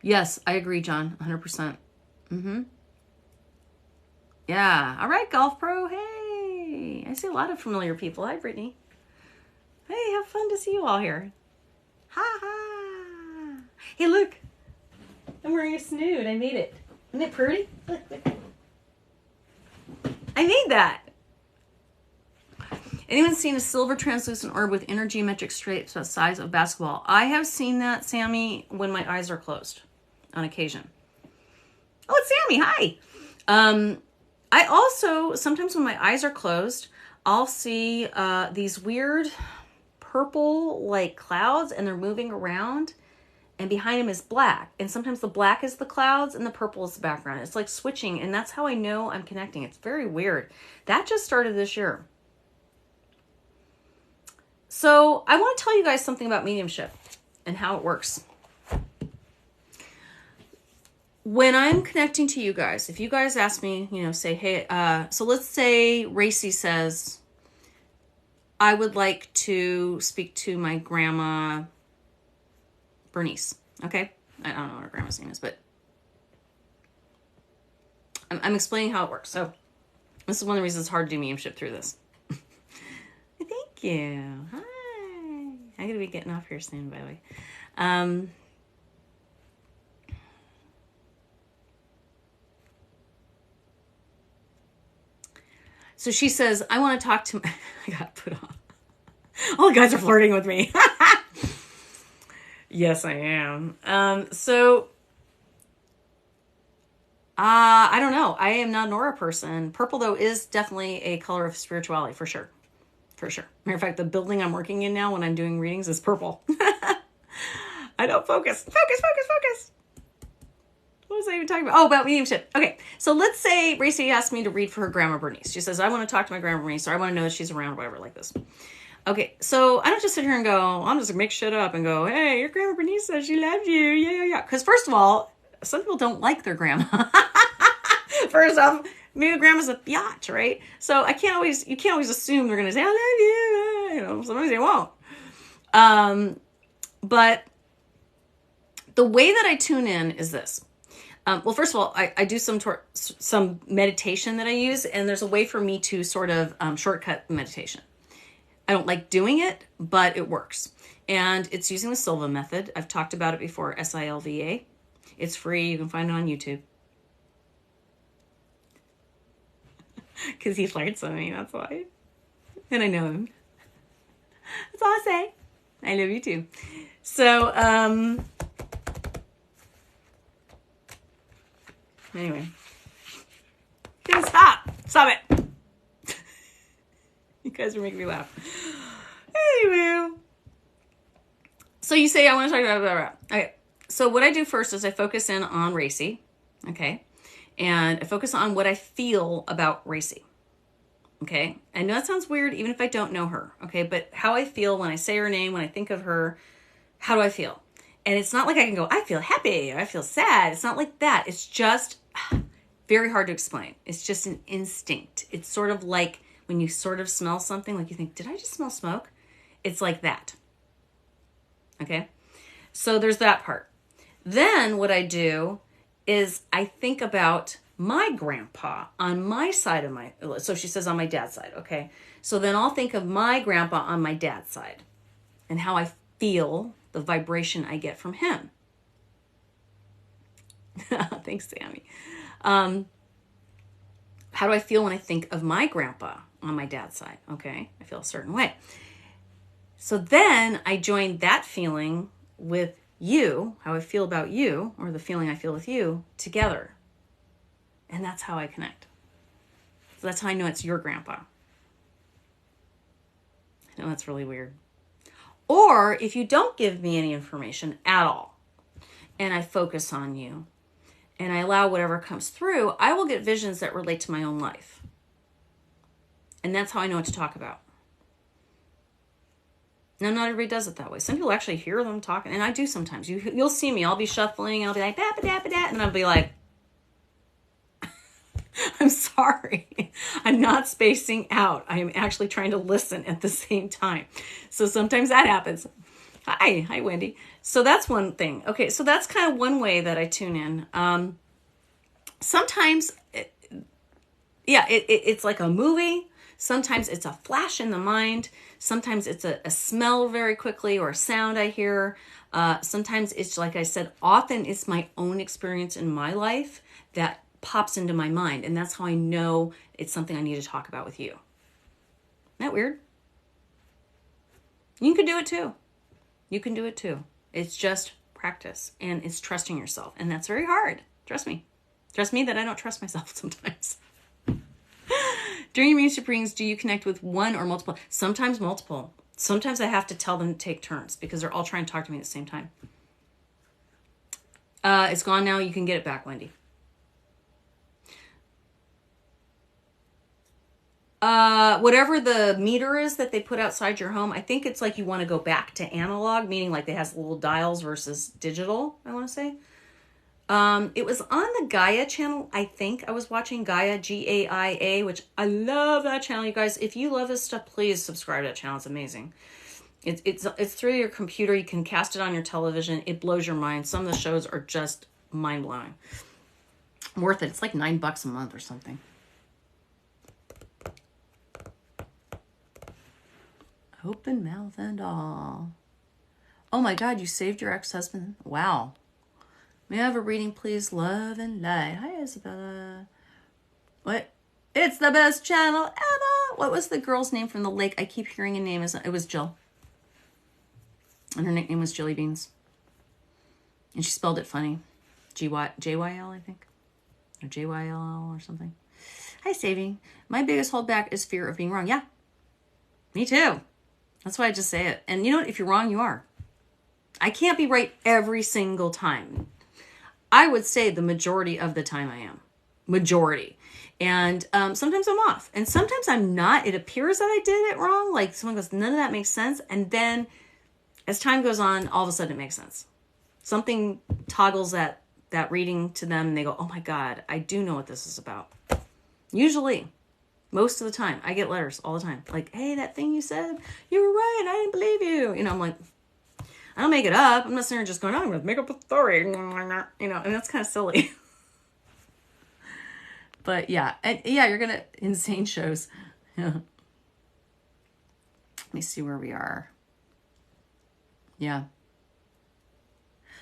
Yes, I agree, John. 100%. Mm-hmm. Yeah. All right, Golf Pro. Hey. I see a lot of familiar people. Hi, Brittany. Hey, have fun to see you all here. Ha ha. Hey, look. I'm wearing a snood. I made it. Isn't it pretty? Look. I made that. Anyone seen a silver translucent orb with inner geometric stripes about the size of a basketball? I have seen that, Sammy, when my eyes are closed on occasion. Oh, it's Sammy. Hi. I also, sometimes when my eyes are closed, I'll see these weird purple like clouds and they're moving around and behind them is black. And sometimes the black is the clouds and the purple is the background. It's like switching and that's how I know I'm connecting. It's very weird. That just started this year. So I want to tell you guys something about mediumship and how it works. When I'm connecting to you guys, if you guys ask me, say, hey, so let's say Racy says, I would like to speak to my grandma, Bernice. Okay? I don't know what her grandma's name is, but I'm explaining how it works. So this is one of the reasons it's hard to do mediumship through this. Thank you. Hi. I'm going to be getting off here soon, by the way. So she says, I want to talk to... I got put on. All the guys are flirting with me. Yes, I am. I don't know. I am not an aura person. Purple, though, is definitely a color of spirituality, for sure. For sure. Matter of fact, the building I'm working in now when I'm doing readings is purple. I don't focus. Focus. What was I even talking about? Oh, about mediumship. Okay, so let's say Racy asked me to read for her grandma Bernice. She says, I want to talk to my grandma Bernice, or I want to know that she's around, whatever, like this. Okay, so I don't just sit here and go, I'm just going to make shit up and go, hey, your grandma Bernice says she loves you. Yeah. Because first of all, some people don't like their grandma. First off, maybe the grandma's a biatch, right? So you can't always assume they're going to say, I love you. Sometimes they won't. But the way that I tune in is this. Well, first of all, I do some meditation that I use, and there's a way for me to sort of shortcut meditation. I don't like doing it, but it works. And it's using the Silva method. I've talked about it before, SILVA. It's free. You can find it on YouTube. Because he flirts with me, that's why. And I know him. That's all I say. I love you too. So, anyway. Stop it. You guys are making me laugh. Anyway. So you say, I want to talk about. Okay. So what I do first is I focus in on Racy. Okay. And I focus on what I feel about Racy. Okay. I know that sounds weird, even if I don't know her. Okay. But how I feel when I say her name, when I think of her, how do I feel? And it's not like I can go, I feel happy, or I feel sad. It's not like that. It's just very hard to explain. It's just an instinct. It's sort of like when you sort of smell something, like you think, did I just smell smoke? It's like that. Okay. So there's that part. Then what I do is I think about my grandpa on my side of so she says on my dad's side. Okay. So then I'll think of my grandpa on my dad's side and how I feel, the vibration I get from him. Thanks, Sammy. How do I feel when I think of my grandpa on my dad's side? Okay. I feel a certain way. So then I join that feeling with you, how I feel about you, or the feeling I feel with you, together. And that's how I connect. So that's how I know it's your grandpa. I know that's really weird. Or if you don't give me any information at all, and I focus on you, and I allow whatever comes through, I will get visions that relate to my own life. And that's how I know what to talk about. Now, not everybody does it that way. Some people actually hear them talking, and I do sometimes. You'll see me. I'll be shuffling. I'll be like, da-ba-da-ba-da, and I'll be like, I'm sorry. I'm not spacing out. I am actually trying to listen at the same time. So sometimes that happens. Hi, Wendy. So that's one thing. Okay, so that's kind of one way that I tune in. Sometimes, it's like a movie. Sometimes it's a flash in the mind. Sometimes it's a smell very quickly or a sound I hear. Sometimes it's, like I said, often it's my own experience in my life that pops into my mind. And that's how I know it's something I need to talk about with you. Isn't that weird? You can do it too. You can do it too. It's just practice and it's trusting yourself. And that's very hard. Trust me. Trust me that I don't trust myself sometimes. During your mediumship readings, do you connect with one or multiple? Sometimes multiple. Sometimes I have to tell them to take turns because they're all trying to talk to me at the same time. It's gone now. You can get it back, Wendy. Whatever the meter is that they put outside your home, I think it's like you want to go back to analog, meaning like it has little dials versus digital, I want to say. It was on the Gaia channel. I think I was watching Gaia, Gaia, which I love that channel. You guys, if you love this stuff, please subscribe to that channel. It's amazing. It's through your computer. You can cast it on your television. It blows your mind. Some of the shows are just mind blowing. Worth it. It's like $9 a month or something. Open mouth and all. Oh my God, you saved your ex-husband. Wow. May I have a reading, please? Love and light. Hi, Isabella. What? It's the best channel ever. What was the girl's name from the lake? I keep hearing a name. It was Jill. And her nickname was Jilly Beans. And she spelled it funny. J-Y-L, I think. Or J-Y-L or something. Hi, Saving. My biggest holdback is fear of being wrong. Yeah. Me too. That's why I just say it. And you know what? If you're wrong, you are. I can't be right every single time. I would say the majority of the time I am. Majority. And sometimes I'm off. And sometimes I'm not. It appears that I did it wrong. Like someone goes, none of that makes sense. And then as time goes on, all of a sudden it makes sense. Something toggles that reading to them and they go, oh my God, I do know what this is about. Usually. Most of the time. I get letters all the time. Like, hey, that thing you said, you were right. I didn't believe you. You know, I'm like, I don't make it up. I'm not sitting there just going, I'm going to make up a story. You know, and that's kind of silly. But yeah. And yeah, you're going to, insane shows. Yeah. Let me see where we are. Yeah.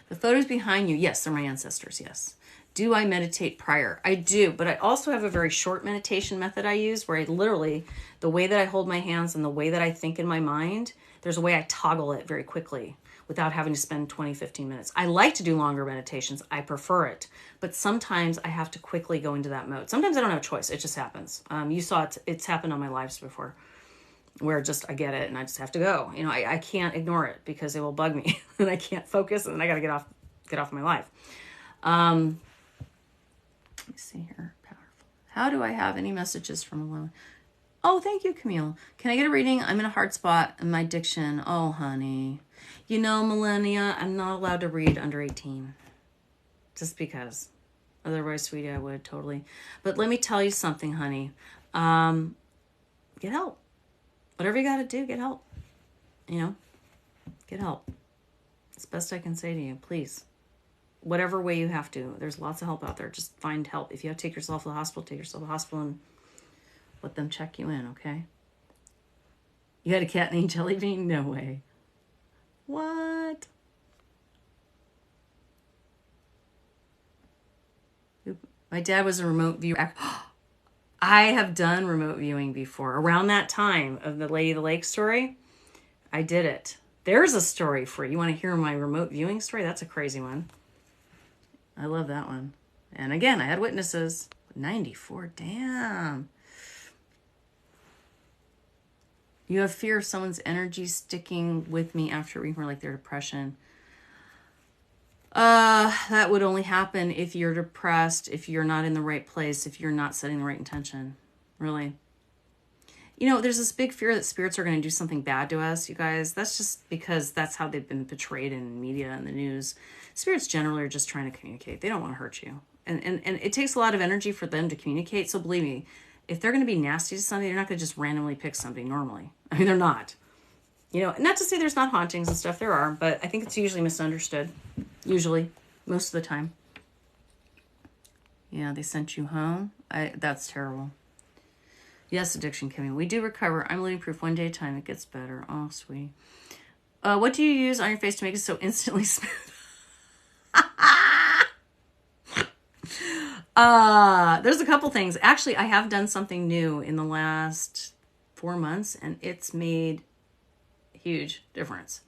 The photos behind you. Yes, they're my ancestors. Yes. Do I meditate prior? I do, but I also have a very short meditation method I use where I literally, the way that I hold my hands and the way that I think in my mind, there's a way I toggle it very quickly without having to spend 20, 15 minutes. I like to do longer meditations. I prefer it, but sometimes I have to quickly go into that mode. Sometimes I don't have a choice. It just happens. You saw it. It's happened on my lives before where just I get it and I just have to go. You know, I can't ignore it because it will bug me and I can't focus and I got to get off my life. Let me see here. Powerful. How do I have any messages from a woman? Oh, thank you, Camille. Can I get a reading? I'm in a hard spot in my diction. Oh, honey. You know, Millennia, I'm not allowed to read under 18. Just because. Otherwise, sweetie, I would totally. But let me tell you something, honey. Get help. Whatever you got to do, get help. You know, get help. It's the best I can say to you. Please. Whatever way you have to. There's lots of help out there. Just find help. If you have to take yourself to the hospital, take yourself to the hospital and let them check you in, okay? You had a cat named Jelly Bean? No way. What? My dad was a remote viewer. I have done remote viewing before. Around that time of the Lady of the Lake story, I did it. There's a story for you. You want to hear my remote viewing story? That's a crazy one. I love that one. And again, I had witnesses. 94, damn. You have fear of someone's energy sticking with me after reading like their depression. That would only happen if you're depressed, if you're not in the right place, if you're not setting the right intention. Really. You know, there's this big fear that spirits are going to do something bad to us, you guys. That's just because that's how they've been portrayed in media and the news. Spirits generally are just trying to communicate. They don't want to hurt you. And it takes a lot of energy for them to communicate. So believe me, if they're going to be nasty to somebody, they're not going to just randomly pick somebody normally. I mean, they're not. You know, not to say there's not hauntings and stuff. There are, but I think it's usually misunderstood. Usually. Most of the time. Yeah, they sent you home. That's terrible. Yes, addiction coming. We do recover. I'm living proof. One day at a time. It gets better. Oh, sweet. What do you use on your face to make it so instantly smooth? There's a couple things. Actually, I have done something new in the last 4 months, and it's made a huge difference.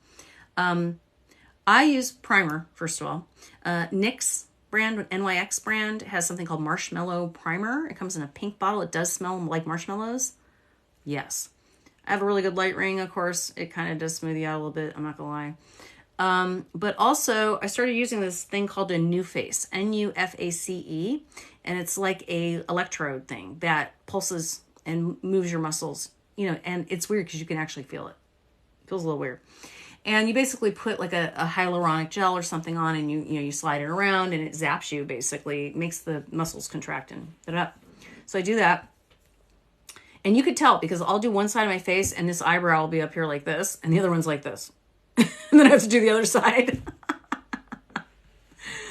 I use primer, first of all. NYX brand, NYX brand, has something called Marshmallow Primer. It comes in a pink bottle. It does smell like marshmallows. Yes. I have a really good light ring, of course. It kind of does smooth you out a little bit. I'm not going to lie. But also, I started using this thing called a NuFace, N-U-F-A-C-E. And it's like a electrode thing that pulses and moves your muscles. You know, and it's weird because you can actually feel it. It feels a little weird. And you basically put like a hyaluronic gel or something on, and you slide it around, and it zaps you, basically makes the muscles contract and da-da. So I do that. And you could tell because I'll do one side of my face and this eyebrow will be up here like this and the other one's like this. And then I have to do the other side.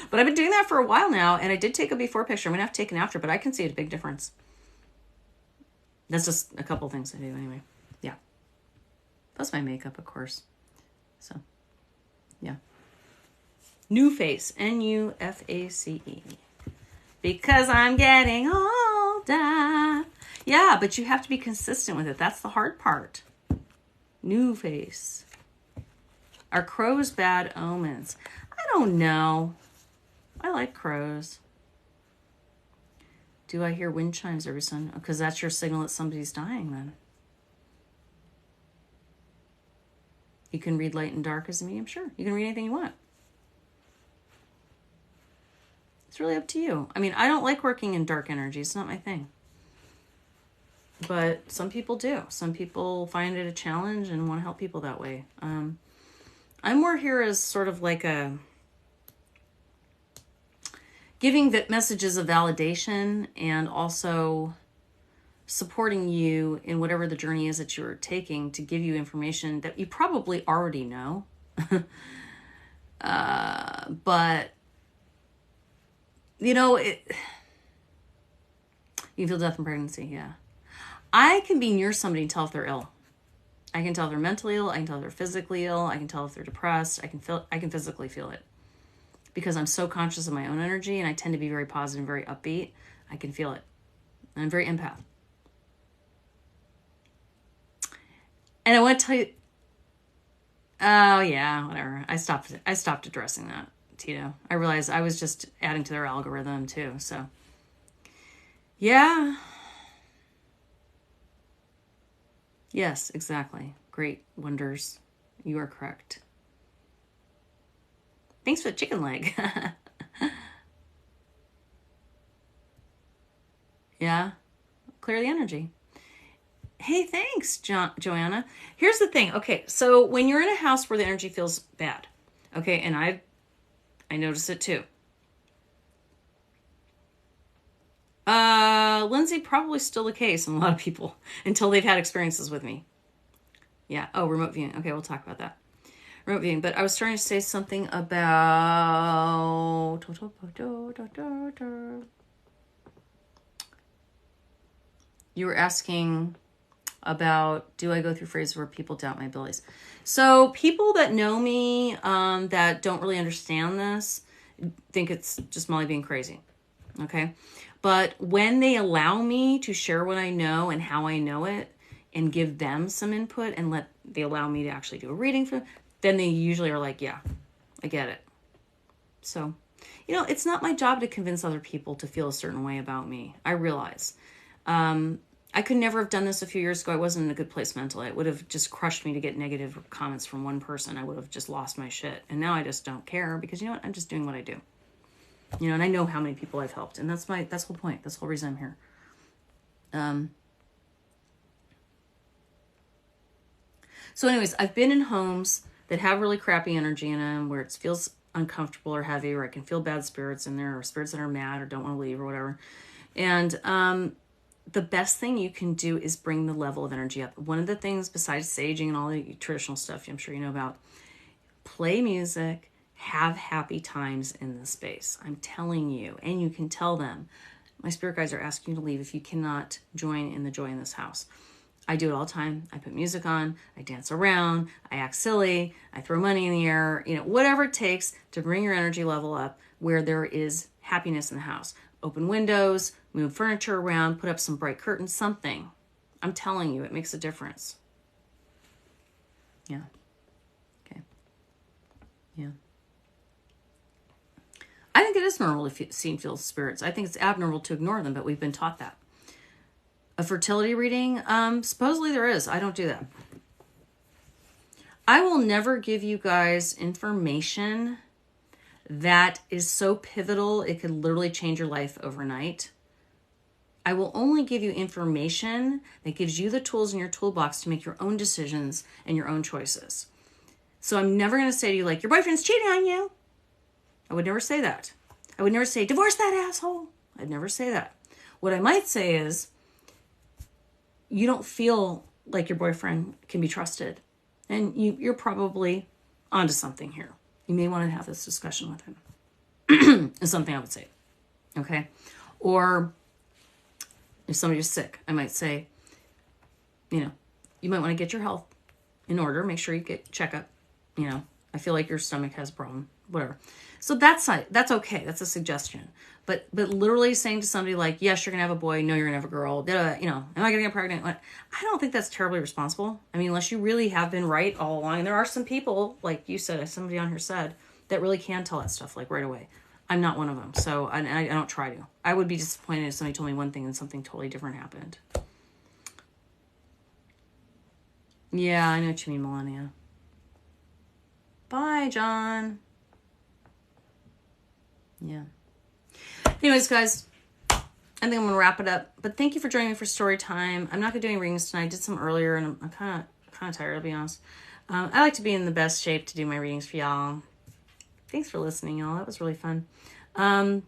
But I've been doing that for a while now, and I did take a before picture. I'm going to have to take an after, but I can see a big difference. That's just a couple things I do anyway. Yeah. Plus my makeup, of course. So, yeah. New face. Nuface. Because I'm getting older. Yeah, but you have to be consistent with it. That's the hard part. New face. Are crows bad omens? I don't know. I like crows. Do I hear wind chimes every Sunday? Because that's your signal that somebody's dying then. You can read light and dark as a medium? Sure. You can read anything you want. It's really up to you. I mean, I don't like working in dark energy. It's not my thing. But some people do. Some people find it a challenge and want to help people that way. I'm more here as sort of like a giving messages of validation and also supporting you in whatever the journey is that you're taking to give you information that you probably already know. But, you know, you feel death and pregnancy, yeah. I can be near somebody and tell if they're ill. I can tell if they're mentally ill. I can tell if they're physically ill. I can tell if they're depressed. I can physically feel it. Because I'm so conscious of my own energy and I tend to be very positive and very upbeat. I can feel it. And I'm very empath. And I want to tell you, oh yeah, whatever. I stopped addressing that, Tito. I realized I was just adding to their algorithm too. So yeah. Yes, exactly. Great wonders. You are correct. Thanks for the chicken leg. Yeah. Clear the energy. Hey, thanks, Joanna. Here's the thing. Okay, so when you're in a house where the energy feels bad, okay, and I notice it too. Lindsay, probably still the case in a lot of people until they've had experiences with me. Yeah. Oh, remote viewing. Okay, we'll talk about that. Remote viewing. But I was trying to say something about... You were asking about, do I go through phases where people doubt my abilities? So people that know me, that don't really understand this, think it's just Molly being crazy. Okay. But when they allow me to share what I know and how I know it and give them some input and they allow me to actually do a reading for them, then they usually are like, yeah, I get it. So, you know, it's not my job to convince other people to feel a certain way about me. I realize. I could never have done this a few years ago. I wasn't in a good place mentally. It would have just crushed me to get negative comments from one person. I would have just lost my shit. And now I just don't care because, you know what? I'm just doing what I do. You know, and I know how many people I've helped. And that's the whole point. That's the whole reason I'm here. So anyways, I've been in homes that have really crappy energy in them, where it feels uncomfortable or heavy, or I can feel bad spirits in there, or spirits that are mad or don't want to leave or whatever. And the best thing you can do is bring the level of energy up. One of the things besides saging and all the traditional stuff I'm sure you know about, play music, have happy times in the space. I'm telling you, and you can tell them, my spirit guides are asking you to leave if you cannot join in the joy in this house. I do it all the time. I put music on, I dance around, I act silly, I throw money in the air, you know, whatever it takes to bring your energy level up where there is happiness in the house. Open windows, move furniture around, put up some bright curtains, something. I'm telling you, it makes a difference. Yeah. Okay. Yeah. I think it is normal to see and feel spirits. I think it's abnormal to ignore them, but we've been taught that. A fertility reading, supposedly there is. I don't do that. I will never give you guys information that is so pivotal it could literally change your life overnight. I will only give you information that gives you the tools in your toolbox to make your own decisions and your own choices. So I'm never going to say to you, like, your boyfriend's cheating on you. I would never say that. I would never say, divorce that asshole. I'd never say that. What I might say is, you don't feel like your boyfriend can be trusted. And you're probably onto something here. You may want to have this discussion with him. Is something I would say. Okay? Or if somebody is sick, I might say, you know, you might want to get your health in order. Make sure you get checkup. You know, I feel like your stomach has a problem. Whatever. So that's okay. That's a suggestion. But literally saying to somebody like, yes, you're going to have a boy. No, you're going to have a girl. You know, am I going to get pregnant? I don't think that's terribly responsible. I mean, unless you really have been right all along. And there are some people, like you said, as somebody on here said, that really can tell that stuff like right away. I'm not one of them. So I don't try to. I would be disappointed if somebody told me one thing and something totally different happened. Yeah, I know what you mean, Melania. Bye, John. Yeah. Anyways, guys, I think I'm going to wrap it up. But thank you for joining me for story time. I'm not going to do any readings tonight. I did some earlier, and I'm kind of tired, to be honest. I like to be in the best shape to do my readings for y'all. Thanks for listening, y'all. That was really fun. I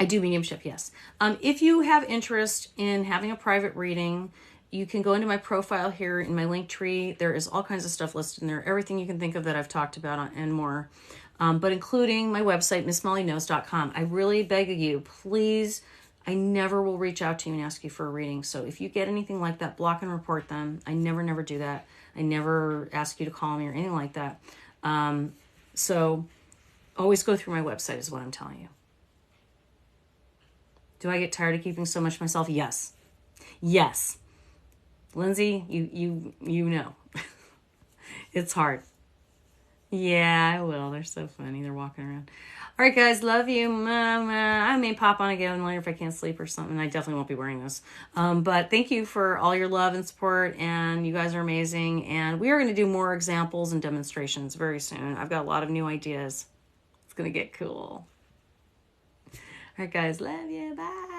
do mediumship, yes. If you have interest in having a private reading, you can go into my profile here in my link tree. There is all kinds of stuff listed in there. Everything you can think of that I've talked about and more. But including my website, MissMollyKnows.com. I really beg of you, please, I never will reach out to you and ask you for a reading. So if you get anything like that, block and report them. I never do that. I never ask you to call me or anything like that. So always go through my website is what I'm telling you. Do I get tired of keeping so much myself? Yes. Yes. Lindsay, you know. It's hard. Yeah, I will. They're so funny. They're walking around. All right, guys. Love you. I may pop on again later if I can't sleep or something. I definitely won't be wearing this. But thank you for all your love and support. And you guys are amazing. And we are going to do more examples and demonstrations very soon. I've got a lot of new ideas. It's going to get cool. All right, guys. Love you. Bye.